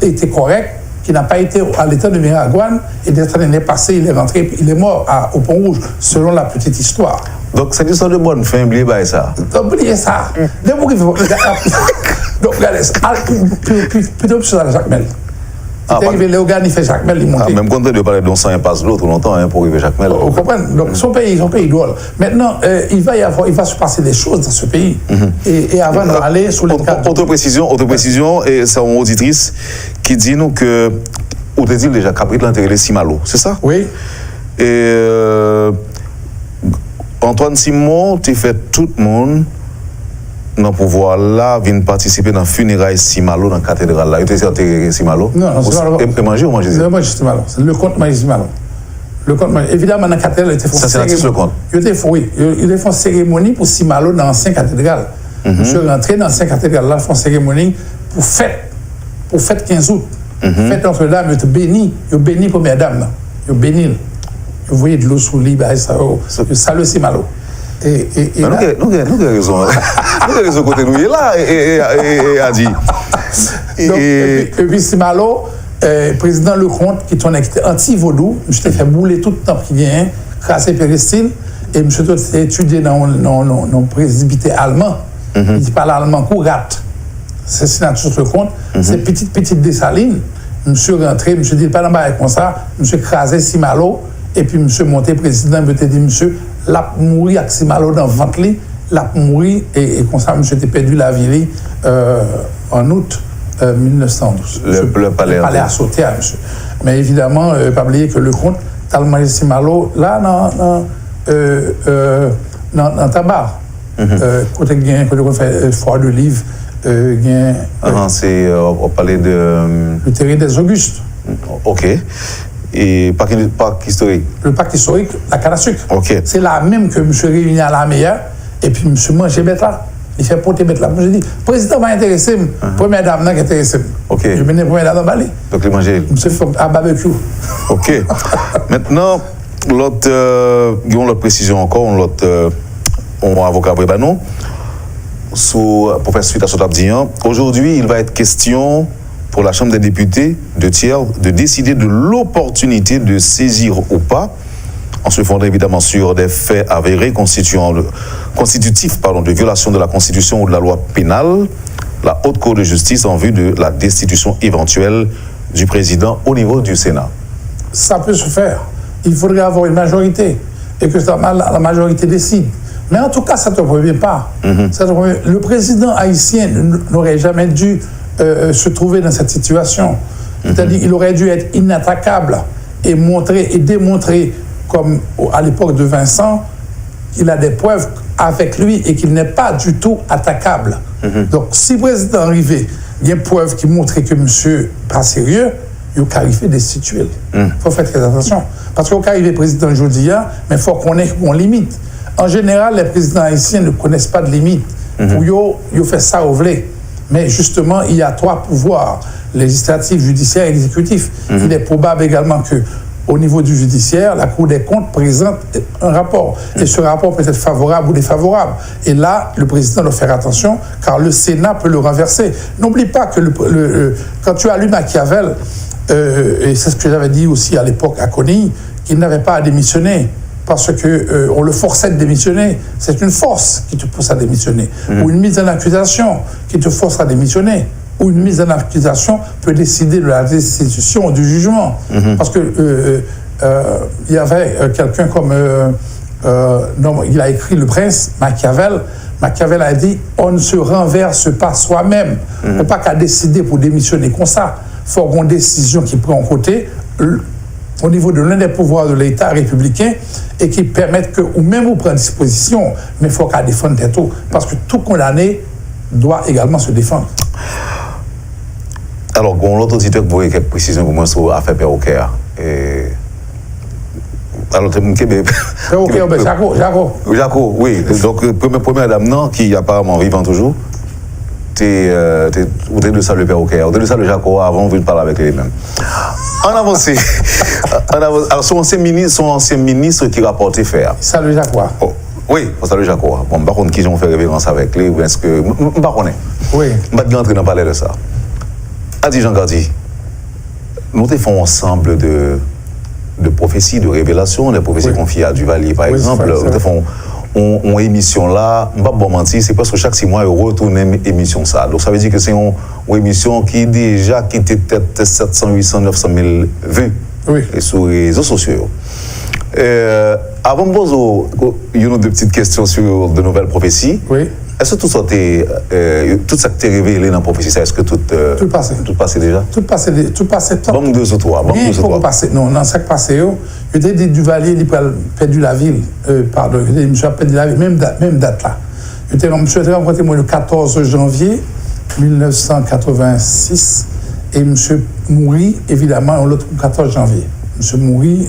été correct, qui n'a pas été à l'état de Miragouane. Et Dessalines est passé, il est rentré, il est mort au Pont-Rouge, selon la petite histoire. Donc, c'est une histoire de bonne fin, oubliez pas ça. Oubliez ça. Donc, regardez, plutôt que ça, Jacques Mel. C'est arrivé, Léogane, il fait Jacques Mel, il monte. Même quand on de parler d'un sang, il passe l'autre longtemps pour arriver Jacques Mel. Vous comprenez? Donc, son pays drôle. Maintenant, il va se passer des choses dans ce pays. Et avant d'aller sur les cadres. Autre précision, et c'est une auditrice qui dit nous que, ou te dit déjà, Cabrit l'intérêt Simalo, c'est ça? Oui. Et Antoine Simon, tu fais tout le monde dans le pouvoir là, vient participer dans le funérailles Simalo dans la cathédrale là. Tu es enterré Simalo? Non, Simalo. Et manger ou manger? Non, manger Simalo. C'est le comte manger Simalo. Le comte manger. Évidemment, dans la cathédrale, il ça, c'est l'artiste le comte. Oui, ils font cérémonie pour Simalo dans l'ancienne cathédrale. Je suis rentré dans l'ancienne cathédrale là, ils font cérémonie pour fête 15 août. Fête Notre-Dame, ils béni première dame. Ils béni. Vous voyez de l'eau sous l'île, ça salue Simalo. Nous avons raison. Nous avons raison côté nous. Il est là et a dit. Et puis Simalo, président Lecomte, qui était anti-vaudou, je t'ai fait bouler tout le temps qui vient, crasser Péristyle, et je t'ai étudié dans le presbyté allemand. Il parle allemand courat. C'est signature sur Lecomte. C'est petite Dessalines. Monsieur rentré, monsieur dit pas dans le comme ça, monsieur crasé Simalo, et puis monsieur monté président, il m'a dit, monsieur, l'a mouru avec Simalo dans le ventre, l'a mouru, et comme ça, monsieur a perdu la vie en août 1912. Le palais a sauté à monsieur. Mais évidemment, pas oublier que le comte, tellement Simalo, là, dans tabac, côté qu'on fait fort de livres, c'est au palais de... Le terrain des Augustes. Ok. Et parc historique. Le parc historique, la canne à sucre. Ok. C'est là même que M. réuni à la meilleure, et puis M. mangeait bête là. Il fait porter bête là. Je dis, le président va intéresser, première dame qui intéresse. Ok. Je venais première dame dans Bali. Donc il mangeait. M. fait à barbecue. Ok. Maintenant, l'autre précision encore, on avocat Brébanon. Pour faire suite à ce que tu as dit, aujourd'hui, il va être question pour la Chambre des députés de tiers de décider de l'opportunité de saisir ou pas, en se fondant évidemment sur des faits avérés constitutifs de violation de la Constitution ou de la loi pénale, la Haute Cour de justice en vue de la destitution éventuelle du président au niveau du Sénat. Ça peut se faire. Il faudrait avoir une majorité et que la majorité décide. Mais en tout cas, ça ne te prévient pas. Le président haïtien n'aurait jamais dû se trouver dans cette situation. C'est-à-dire qu'il aurait dû être inattaquable et montrer et démontrer, comme à l'époque de Vincent, qu'il a des preuves avec lui et qu'il n'est pas du tout attaquable. Donc, si le président arrivait, il y a une preuve qui montrait que monsieur pas sérieux, il faut arriver destituer. Il faut faire très attention. Parce qu'il faut arriver président aujourd'hui, mais il faut qu'on ait une limite. En général, les présidents haïtiens ne connaissent pas de limite. Pour ils font ça au blé. Mais justement, il y a trois pouvoirs, législatif, judiciaire et exécutif. Il est probable également qu'au niveau du judiciaire, la Cour des comptes présente un rapport. Et ce rapport peut être favorable ou défavorable. Et là, le président doit faire attention, car le Sénat peut le renverser. N'oublie pas que quand tu as lu Machiavel, et c'est ce que j'avais dit aussi à l'époque à Conille, qu'il n'avait pas à démissionner. Parce qu'on le forçait de démissionner. C'est une force qui te pousse à démissionner. Ou une mise en accusation qui te force à démissionner. Ou une mise en accusation peut décider de la destitution ou du jugement. Parce que il y avait quelqu'un comme... il a écrit Le Prince, Machiavel. Machiavel a dit, on ne se renverse pas soi-même. On ne peut pas qu'à décider pour démissionner comme ça. Il faut avoir une décision qui prend en côté au niveau de l'un des pouvoirs de l'État républicain et qui permettent que, ou même vous prendre disposition, mais il faut qu'à défendre des taux. Parce que tout condamné doit également se défendre. Alors, l'autre auditeur vous avez quelques précisions pour moi sur l'affaire Perroquet. Alors, Perroquet, Jaco, oui. Donc, première dame, non, qui est apparemment vivant toujours. Vous êtes de ça le Perroquet, vous êtes de ça le Jaco avant, vous ne parlez avec les mêmes. En avance. Alors, son ancien ministre qui rapportait faire. Ça le Jaco. Oh, oui, ça le Jaco. Bon, par contre, qui ont fait révérence avec lui, ou est-ce que. Je ne sais pas. Oui. Je ne vais pas rentrer dans le palais de ça. A dit Jean Gardi, nous faisons ensemble de prophéties, de révélations, des prophéties confiées à Duvalier, par exemple. Nous faisons une émission là, je ne vais pas mentir, c'est parce que chaque 6 mois, on retourne une émission ça. Donc ça veut dire que c'est une émission qui était peut-être 700, 800, 900 000 vues sur les réseaux sociaux. Avant de poser une petite question sur de nouvelles prophéties, est-ce que tout ça t'est révélé dans la prophétie, est-ce que tout passé déjà? Tout passé. Bon, 2 ou 3. Non, ça qui passé, je t'ai dit Duvalier, il a perdu la ville. Pardon, je t'ai dit, monsieur a perdu la ville, même date là. Je t'ai rencontré moi le 14 janvier 1986 et monsieur mourit, évidemment, l'autre 14 janvier. Monsieur mourit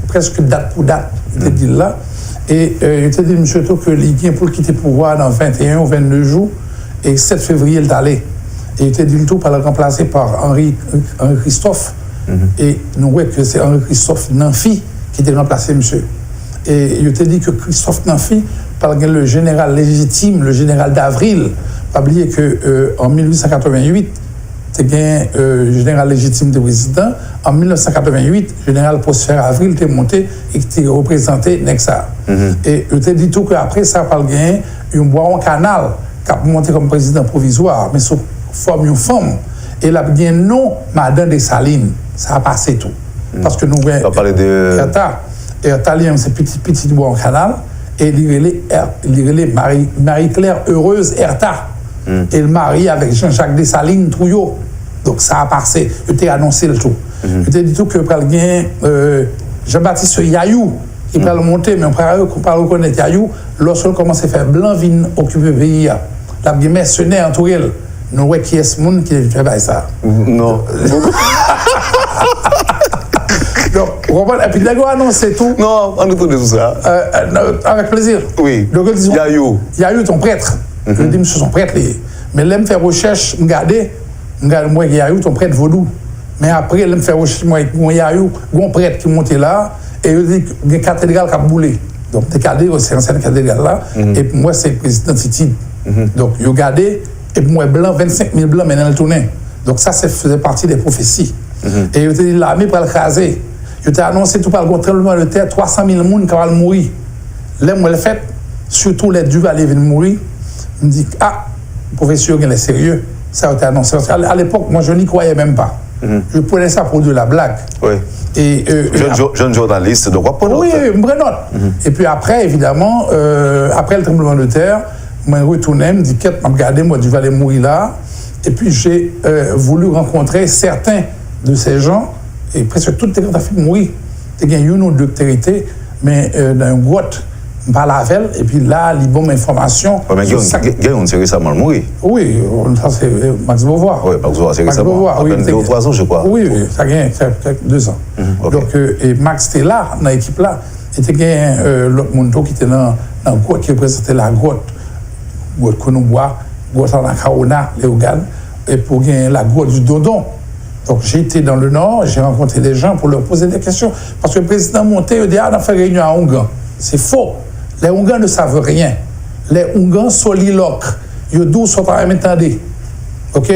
presque date pour date, je t'ai dit là. Et je t'ai dit, monsieur, que l'Iguien pour quitter le pouvoir dans 21 ou 22 jours, et 7 février, il est allé. Et je t'ai dit, le tout par le remplacer par Henri Christophe. Et nous voyons que c'est Henri Christophe Nanfi qui était remplacé, monsieur. Et je t'ai dit que Christophe Nanfi, par le général légitime, le général d'Avril, pas oublier qu'en 1888, c'était un général légitime de président. En 1988, le général Prosper Avril était monté et était représenté Nexa. Et je t'ai dit tout qu'après ça, par le un bois canal qui a monté comme président provisoire, mais sous forme une femme. Et là, il y a un nom, Madame Dessalines. Ça a passé tout. Parce que nous, on va parler de. Erta, c'est petit bois en canal. Et il est Marie-Claire Heureuse Erta. Et le mari avec Jean-Jacques Dessalines Trouillot. Donc ça a passé. Je t'ai annoncé le tout. Je t'ai dit tout que par Jean-Baptiste Yayou, qui peut le monter, mais on peut pas reconnaître Yayou, lorsqu'on commence à faire blanc, vin occuper le pays. La mercenaire entre elles. Nous voyons qui est ce monde qui fait ça. Non. Donc, et puis, d'accord, annoncé tout. Non, on nous de tout ça. Avec plaisir. Oui. Donc, disons, Yayou, ton prêtre. Je dis, monsieur, son prêtre. Mais là, je fais recherche, moi, Yayou, ton prêtre vaudou. Mais après, là, je fais recherche, moi, Yayou, mon prêtre qui montait là, et je dis, il y a une cathédrale qui a boulé. Donc, c'est une cathédrale là, et pour moi, c'est le président Titi. Donc, il a gardé, et pour moi, blanc, 25 000 blancs, maintenant, le tournait. Donc, ça faisait partie des prophéties. Et je te dis, l'armée pour le craser. Je t'ai annoncé tout par le tremblement de terre, 300 000 personnes qui vont mourir. Là, moi, le fait, surtout les deux allaient venir mourir, je me dis, le professeur, il est sérieux. Ça a été annoncé. À l'époque, moi, je n'y croyais même pas. Je prenais ça pour de la blague. Oui. Et, jeune journaliste, de quoi prendre note? Oui, une vraie note. Et puis après, évidemment, après le tremblement de terre, moi, je retournais, je me dis, qu'est-ce que je regardais, moi, je vais aller mourir là. Et puis, j'ai voulu rencontrer certains de ces gens, et presque toutes les gens qui ont mourir. Il y a une ou deux territés, mais dans une grotte, par la velle, et puis là, les bonnes informations. Oui, mais il y a une récemment mourir. Oui, ça c'est Max Beauvoir. Oui, Max Beauvoir, c'est récemment. À peine 2 ou 3 ans, je crois. Oui, ça a gagné 2 ans. Donc, et Max était là, dans l'équipe là. Et il y a l'autre monde qui était dans la grotte, qui représentait la grotte Konoubois, grotte en Akaona, Léogane, et pour gagner la grotte du Dodon. Donc j'ai été dans le Nord, j'ai rencontré des gens pour leur poser des questions. Parce que le président Monté, il dit, on a fait réunion à Ongan. C'est faux. Les Ongans ne savent rien. Les Ongans soliloques. Ils disent sont en même temps. OK?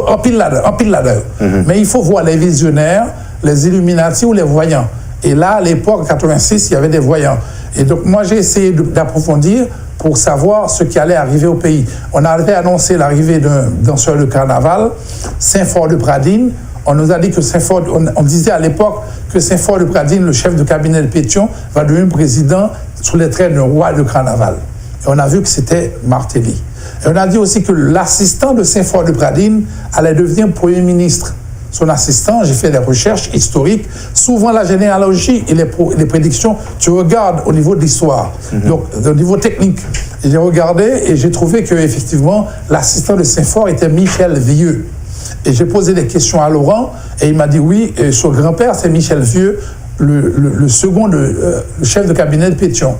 En pile là-dedans. Mais il faut voir les visionnaires, les Illuminati ou les voyants. Et là, à l'époque, en 86, il y avait des voyants. Et donc, moi, j'ai essayé d'approfondir pour savoir ce qui allait arriver au pays. On avait annoncé l'arrivée d'un danseur de carnaval, Saint-Fort de Pradine. On nous a dit que Saint-Fort, on disait à l'époque que Saint-Fort de Pradine, le chef de cabinet de Pétion, va devenir président sous les traits d'un roi de carnaval. Et on a vu que c'était Martelly. Et on a dit aussi que l'assistant de Saint-Fort de Pradine allait devenir Premier ministre. Son assistant, j'ai fait des recherches historiques. Souvent, la généalogie et les prédictions, tu regardes au niveau de l'histoire, donc au niveau technique. J'ai regardé et j'ai trouvé qu'effectivement, l'assistant de Saint-Fort était Michel Vieux. Et j'ai posé des questions à Laurent et il m'a dit oui, son grand-père, c'est Michel Vieux, le second, le chef de cabinet de Pétion.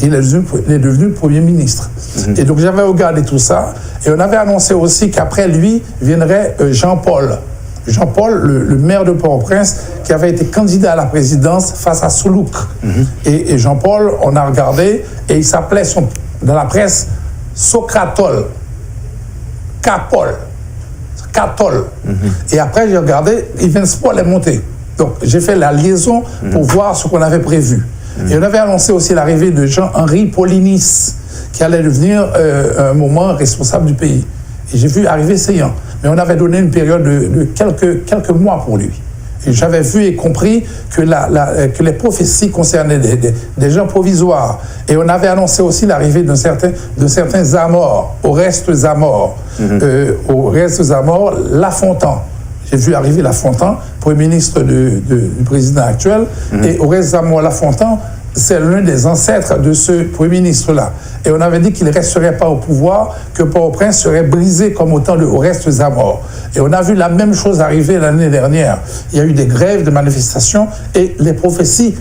Il est devenu Premier ministre. Et donc j'avais regardé tout ça et on avait annoncé aussi qu'après lui viendrait Jean-Paul. Jean-Paul, le maire de Port-au-Prince, qui avait été candidat à la présidence face à Soulouk. Et Jean-Paul, on a regardé, et il s'appelait dans la presse Socratol. Capol. Catol. Et après, j'ai regardé, Paul est monté. Donc, j'ai fait la liaison pour voir ce qu'on avait prévu. Et on avait annoncé aussi l'arrivée de Jean-Henri Paulinis, qui allait devenir un moment responsable du pays. Et j'ai vu arriver Seyhan. Mais on avait donné une période de quelques mois pour lui. Et j'avais vu et compris que les prophéties concernaient des gens provisoires. Et on avait annoncé aussi l'arrivée de certains Zamor, Oreste Zamor. Oreste Zamor, Lafontan. J'ai vu arriver Lafontan, Premier ministre du président actuel. Et Oreste Zamor Lafontan, c'est l'un des ancêtres de ce Premier ministre-là. Et on avait dit qu'il ne resterait pas au pouvoir, que Port-au-Prince serait brisé comme au temps de Oreste Zamor. Et on a vu la même chose arriver l'année dernière. Il y a eu des grèves, des manifestations, et les prophéties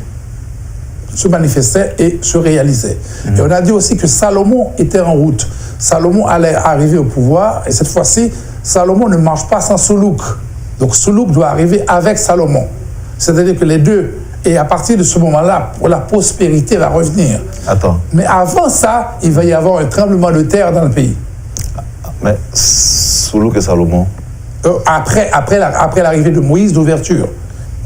se manifestaient et se réalisaient. Et on a dit aussi que Salomon était en route. Salomon allait arriver au pouvoir, et cette fois-ci, Salomon ne marche pas sans Soulouk. Donc Soulouk doit arriver avec Salomon. C'est-à-dire que les deux Et à partir de ce moment-là, la prospérité va revenir. Attends. Mais avant ça, il va y avoir un tremblement de terre dans le pays. Mais Soulouk et Salomon? Après l'arrivée de Moïse d'ouverture.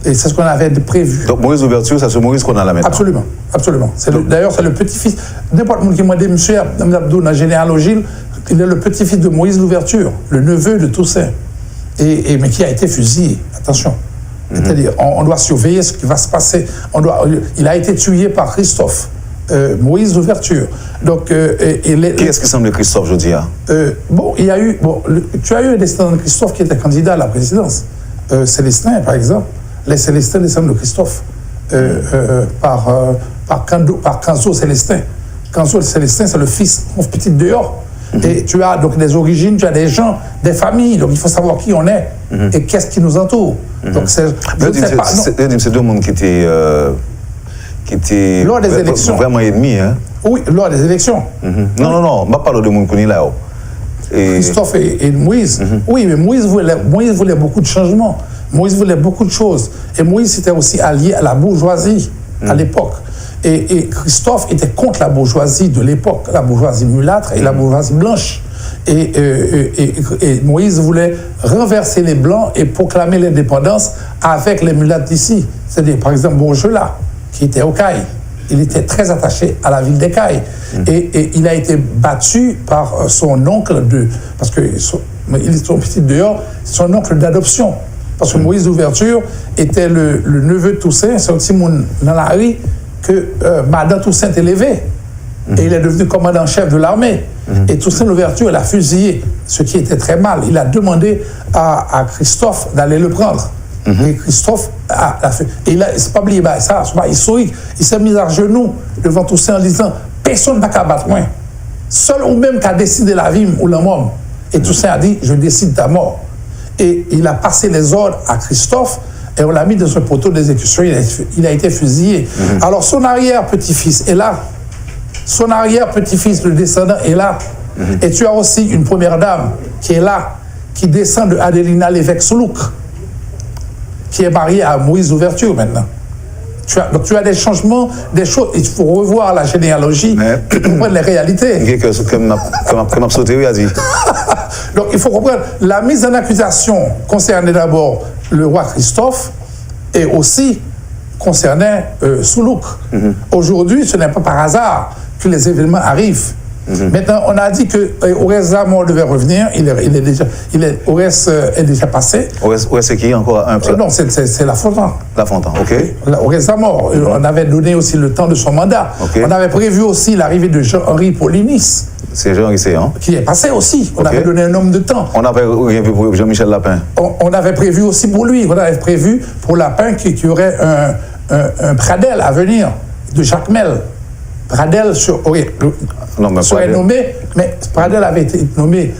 Et c'est ce qu'on avait prévu. Donc Moïse d'ouverture, c'est ce Moïse qu'on a là maintenant? Absolument, absolument. D'ailleurs, c'est le petit-fils. N'importe qui m'a dit, monsieur Abdou, dans la généalogie, il est le petit-fils de Moïse d'ouverture, le neveu de Toussaint, mais qui a été fusillé. Attention. C'est-à-dire, on doit surveiller ce qui va se passer. Il a été tué par Christophe, Moïse d'ouverture. Donc, qui est-ce qui semble Christophe, je dis? Tu as eu un descendant de Christophe qui était candidat à la présidence. Célestin, par exemple. Les Célestins descendent de Christophe par Canzo Célestin. Canzo Célestin, c'est le fils, mon petit dehors. Et tu as donc des origines, tu as des gens, des familles. Donc il faut savoir qui on est et qu'est-ce qui nous entoure. Donc c'est deux mondes qui étaient lors des élections. Vraiment ennemis. Hein? Oui, lors des élections. Non, je ne parle pas de monde qu'on est là. Christophe et Moïse. Oui, mais Moïse voulait beaucoup de changements. Moïse voulait beaucoup de choses. Et Moïse était aussi allié à la bourgeoisie à l'époque. Et Christophe était contre la bourgeoisie de l'époque, la bourgeoisie mulâtre et la bourgeoisie blanche. Et Moïse voulait renverser les Blancs et proclamer l'indépendance avec les mulâtres d'ici. C'est-à-dire, par exemple, Bourgelat, qui était au Caille. Il était très attaché à la ville des Cailles. Et il a été battu par son oncle, parce que il est son petit dehors, son oncle d'adoption. Parce que Moïse d'ouverture était le neveu de Toussaint, c'est aussi dans la rue que Madame Toussaint est élevé. Et il est devenu commandant-chef de l'armée. Et Toussaint d'ouverture, il a fusillé, ce qui était très mal. Il a demandé à Christophe d'aller le prendre. Et Christophe c'est pas oublié, ça, c'est pas historique. Il s'est mis à genoux devant Toussaint en disant personne n'a qu'à battre moi. Seul ou même qu'à décider la vie ou la mort. Et Toussaint a dit je décide ta mort. Et il a passé les ordres à Christophe et on l'a mis dans un poteau d'exécution. Il a été fusillé. Alors son arrière-petit-fils est là. Son arrière-petit-fils, le descendant, est là. Et tu as aussi une première dame qui est là, qui descend de Adelina l'évêque Soulouk, qui est mariée à Moïse d'ouverture maintenant. Donc tu as des changements, des choses. Il faut revoir la généalogie pour comprendre les réalités. Comme Absoluté a dit. Donc il faut comprendre. La mise en accusation concernait d'abord le roi Christophe et aussi concernait Soulouk. Aujourd'hui, ce n'est pas par hasard que les événements arrivent. Maintenant, on a dit que Orès Zamor devait revenir. Orès est déjà passé. Orès, c'est qui encore non, c'est La Fontaine. La Fontaine, ok. Orès Zamor. On avait donné aussi le temps de son mandat. Okay. On avait prévu aussi l'arrivée de Jean-Henri Paulinis. C'est Jean-Henri Séan. Qui est passé aussi. On avait donné un homme de temps. On avait prévu pour Jean-Michel Lapin. On avait prévu aussi pour lui. On avait prévu pour Lapin qu'il y aurait un Pradel à venir de Jacques Mel. Pradel serait nommé, mais Pradel avait été nommé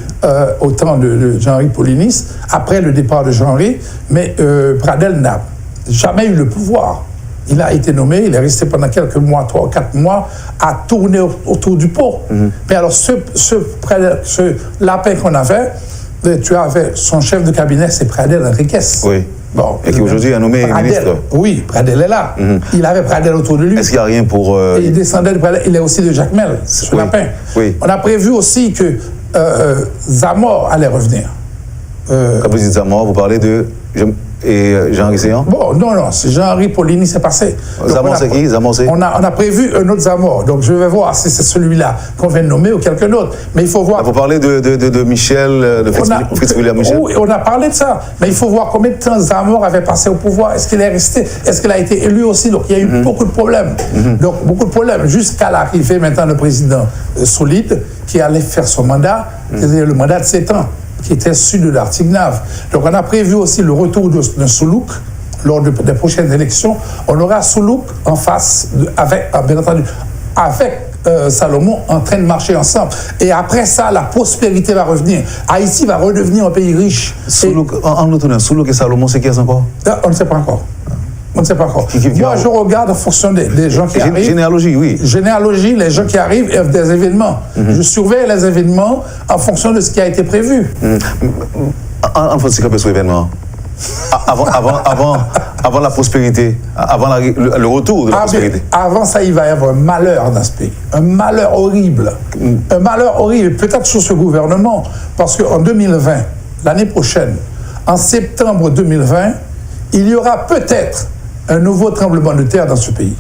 au temps de Jean-Henri Paulinis, après le départ de Jean-Henri, mais Pradel n'a jamais eu le pouvoir. Il a été nommé, il est resté pendant quelques mois, 3 ou 4 mois, à tourner autour du pot. Mais alors, ce Lapin qu'on avait, tu avais son chef de cabinet, c'est Pradel Enriquez. Oui. Bon, et qui aujourd'hui a nommé ministre. Oui, Pradel est là. Il avait Pradel autour de lui. Est-ce qu'il n'y a rien pour... Et il descendait de Pradel. Il est aussi de Jacques Mel, ce Lapin. Oui. On a prévu aussi que Zamor allait revenir. Quand vous dites Zamor, vous parlez de... Jean-Henri Séan? Bon, non, c'est Jean-Henri Paulinis, c'est passé. Zamor, c'est qui? Zamor, c'est... On a prévu un autre Zamor. Donc, je vais voir si c'est celui-là qu'on vient de nommer ou quelqu'un d'autre. Mais il faut voir... Vous parlez de Michel, de Fritz-William Michel? Oui, on a parlé de ça. Mais il faut voir combien de temps Zamor avait passé au pouvoir. Est-ce qu'il est resté? Est-ce qu'il a été élu aussi? Donc, il y a eu beaucoup de problèmes. Donc, beaucoup de problèmes. Jusqu'à l'arrivée maintenant le président Solide, qui allait faire son mandat, c'est-à-dire le mandat de 7 ans, qui était sud de l'Artignave. Donc on a prévu aussi le retour d'un Soulouk lors des prochaines élections. On aura Soulouk en face, bien entendu, avec Salomon en train de marcher ensemble. Et après ça, la prospérité va revenir. Haïti va redevenir un pays riche. Soulouk, Soulouk et Salomon, c'est qui encore? On ne sait pas encore. On ne sait pas encore. Moi, je regarde en fonction des gens qui arrivent. Généalogie, oui. Généalogie, les gens qui arrivent et des événements. Je surveille les événements en fonction de ce qui a été prévu. En fait, c'est quoi ce événement? avant la prospérité, avant le retour de la prospérité. Avant ça, il va y avoir un malheur dans ce pays. Un malheur horrible. Un malheur horrible, peut-être sur ce gouvernement, parce qu'en 2020, l'année prochaine, en septembre 2020, il y aura peut-être un nouveau tremblement de terre dans ce pays.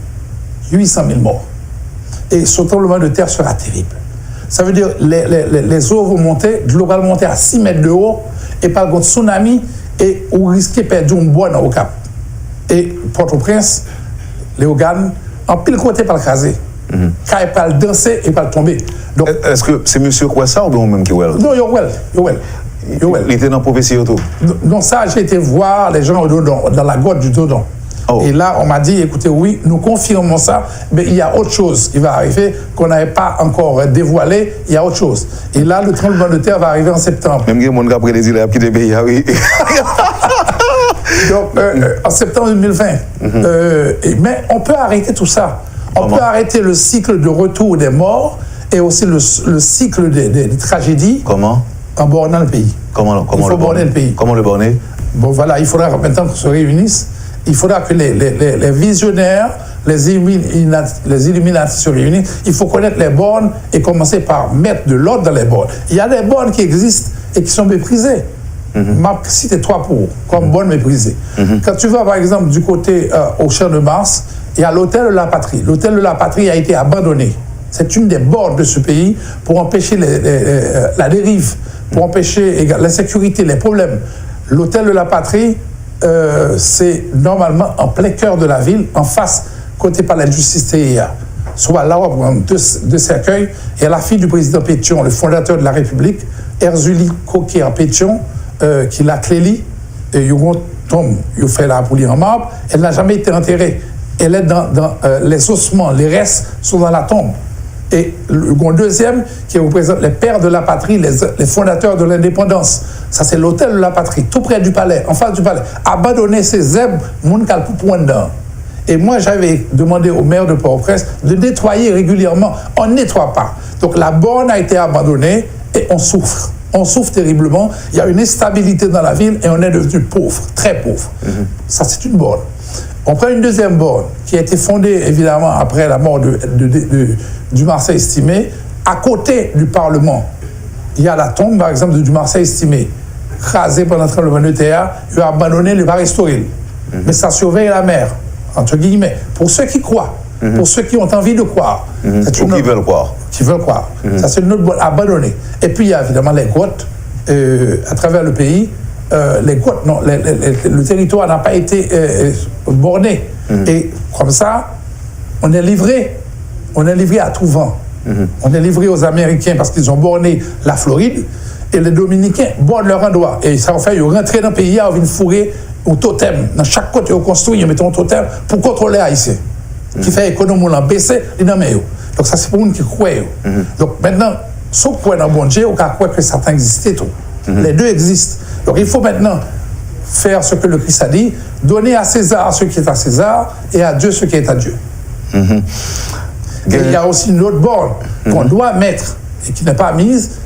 800 000 morts. Et ce tremblement de terre sera terrible. Ça veut dire que les eaux vont monter, l'eau va monter à 6 mètres de haut, et par contre, tsunami, et vous risquez de perdre un bois au Cap. Et Port-au-Prince, Léogane, en pile côté par le craser. Quand il parle danser et pas tomber. Donc, est-ce que c'est monsieur Kouessa ou bien même qui well? Non, Il était dans la prophétie autour. Non, ça, j'ai été voir les gens dans la grotte du Dodon. Oh. Et là, on m'a dit, écoutez, oui, nous confirmons ça, mais il y a autre chose qui va arriver qu'on n'avait pas encore dévoilé, il y a autre chose. Et là, le tremblement de terre va arriver en septembre. Même il y a des après les îles qui des pays, oui. Donc, en septembre 2020. Mais on peut arrêter tout ça. On peut arrêter le cycle de retour des morts et aussi le cycle des tragédies. Comment? En bornant le pays. Comment le borner le pays. Comment le borner? Bon, voilà, il faudra maintenant qu'on se réunisse. Il faudra que les visionnaires, les Illuminati se réunissent. Il faut connaître les bornes et commencer par mettre de l'ordre dans les bornes. Il y a des bornes qui existent et qui sont méprisées. M'a cité 3 pour comme bornes méprisées. Quand tu vas par exemple du côté au Champ de Mars, il y a l'hôtel de la Patrie. L'hôtel de la Patrie a été abandonné. C'est une des bornes de ce pays pour empêcher la dérive, pour empêcher l'insécurité, les problèmes. L'hôtel de la Patrie, c'est normalement en plein cœur de la ville, en face, côté palais de justice TIA. Soit là, on a deux cercueils, et la fille du président Pétion, le fondateur de la République, Erzulie Coquet Pétion, qui l'a clélie, et il fait la poulie en marbre, elle n'a jamais été enterrée. Elle est dans les ossements, les restes sont dans la tombe. Et le deuxième, qui représente les pères de la patrie, les fondateurs de l'indépendance. Ça, c'est l'hôtel de la patrie, tout près du palais, en face du palais. Abandonner ces zèbres, moun kal pou point dedans. Et moi, j'avais demandé au maire de Port-au-Prince de nettoyer régulièrement. On ne nettoie pas. Donc, la borne a été abandonnée et on souffre. On souffre terriblement. Il y a une instabilité dans la ville et on est devenu pauvre, très pauvre. Ça, c'est une borne. On prend une deuxième borne qui a été fondée, évidemment, après la mort du Marseille estimé. À côté du Parlement, il y a la tombe, par exemple, du Marseille estimé. Crasé pendant le tremblement de terre, il a abandonné, il va restaurer. Mais ça surveille la mer, entre guillemets. Pour ceux qui croient, pour ceux qui ont envie de croire. Qui veulent croire. Qui veulent croire. Ça, c'est une autre borne abandonnée. Et puis, il y a évidemment les grottes à travers le pays. Les grottes, non, le territoire n'a pas été borné. Et comme ça, on est livré à tout vent. On est livré aux Américains parce qu'ils ont borné la Floride et les Dominicains bornent leur endroit. Et ça en fait, ils rentrent dans le pays, ils viennent fourrer au totem. Dans chaque côté, ils construisent, ils mettent un totem pour contrôler les Haïtiens. Qui fait économie, on baissé, ils n'ont pas. Donc ça, c'est pour nous qui croient. Donc maintenant, sauf pour un bon Dieu, on croit que Satan existait tout. Les deux existent. Donc il faut maintenant faire ce que le Christ a dit, donner à César ce qui est à César et à Dieu ce qui est à Dieu. Et il y a aussi une autre borne qu'on doit mettre et qui n'est pas mise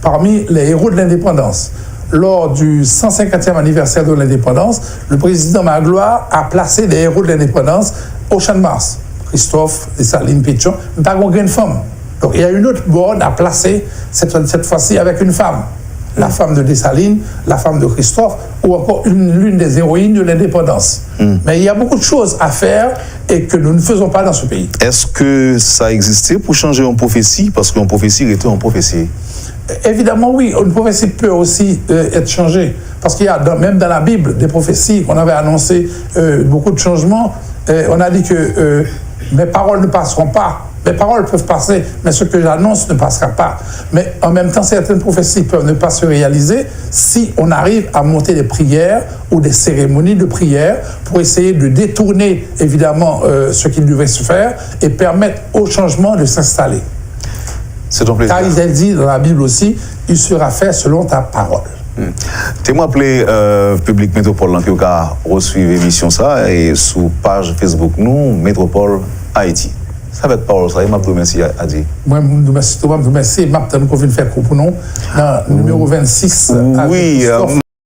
parmi les héros de l'indépendance. Lors du 150e anniversaire de l'indépendance, le président Magloire a placé les héros de l'indépendance au Champ de Mars. Christophe, Dessalines, Pétion, mais pas une femme. Donc il y a une autre borne à placer, cette fois-ci avec une femme. La femme de Dessalines, la femme de Christophe, ou encore l'une des héroïnes de l'indépendance. Mais il y a beaucoup de choses à faire et que nous ne faisons pas dans ce pays. Est-ce que ça existait pour changer une prophétie? Parce qu'une prophétie était une prophétie. Évidemment, oui. Une prophétie peut aussi être changée. Parce qu'il y a même dans la Bible des prophéties qu'on avait annoncées, beaucoup de changements. On a dit que mes paroles ne passeront pas. Mes paroles peuvent passer, mais ce que j'annonce ne passera pas. Mais en même temps, certaines prophéties peuvent ne pas se réaliser si on arrive à monter des prières ou des cérémonies de prière pour essayer de détourner, évidemment, ce qui devait se faire et permettre au changement de s'installer. C'est ton plaisir. Car il dit dans la Bible aussi, il sera fait selon ta parole. Tu m'as appelé Public Métropole qui a reçu l'émission ça et sous page Facebook nous, Métropole Haïti. Ça va être parole, ça, et je vous remercie à dire. Moi, je vous remercie, je vous remercie, je vous faire pour nous, dans le numéro 26. Oui,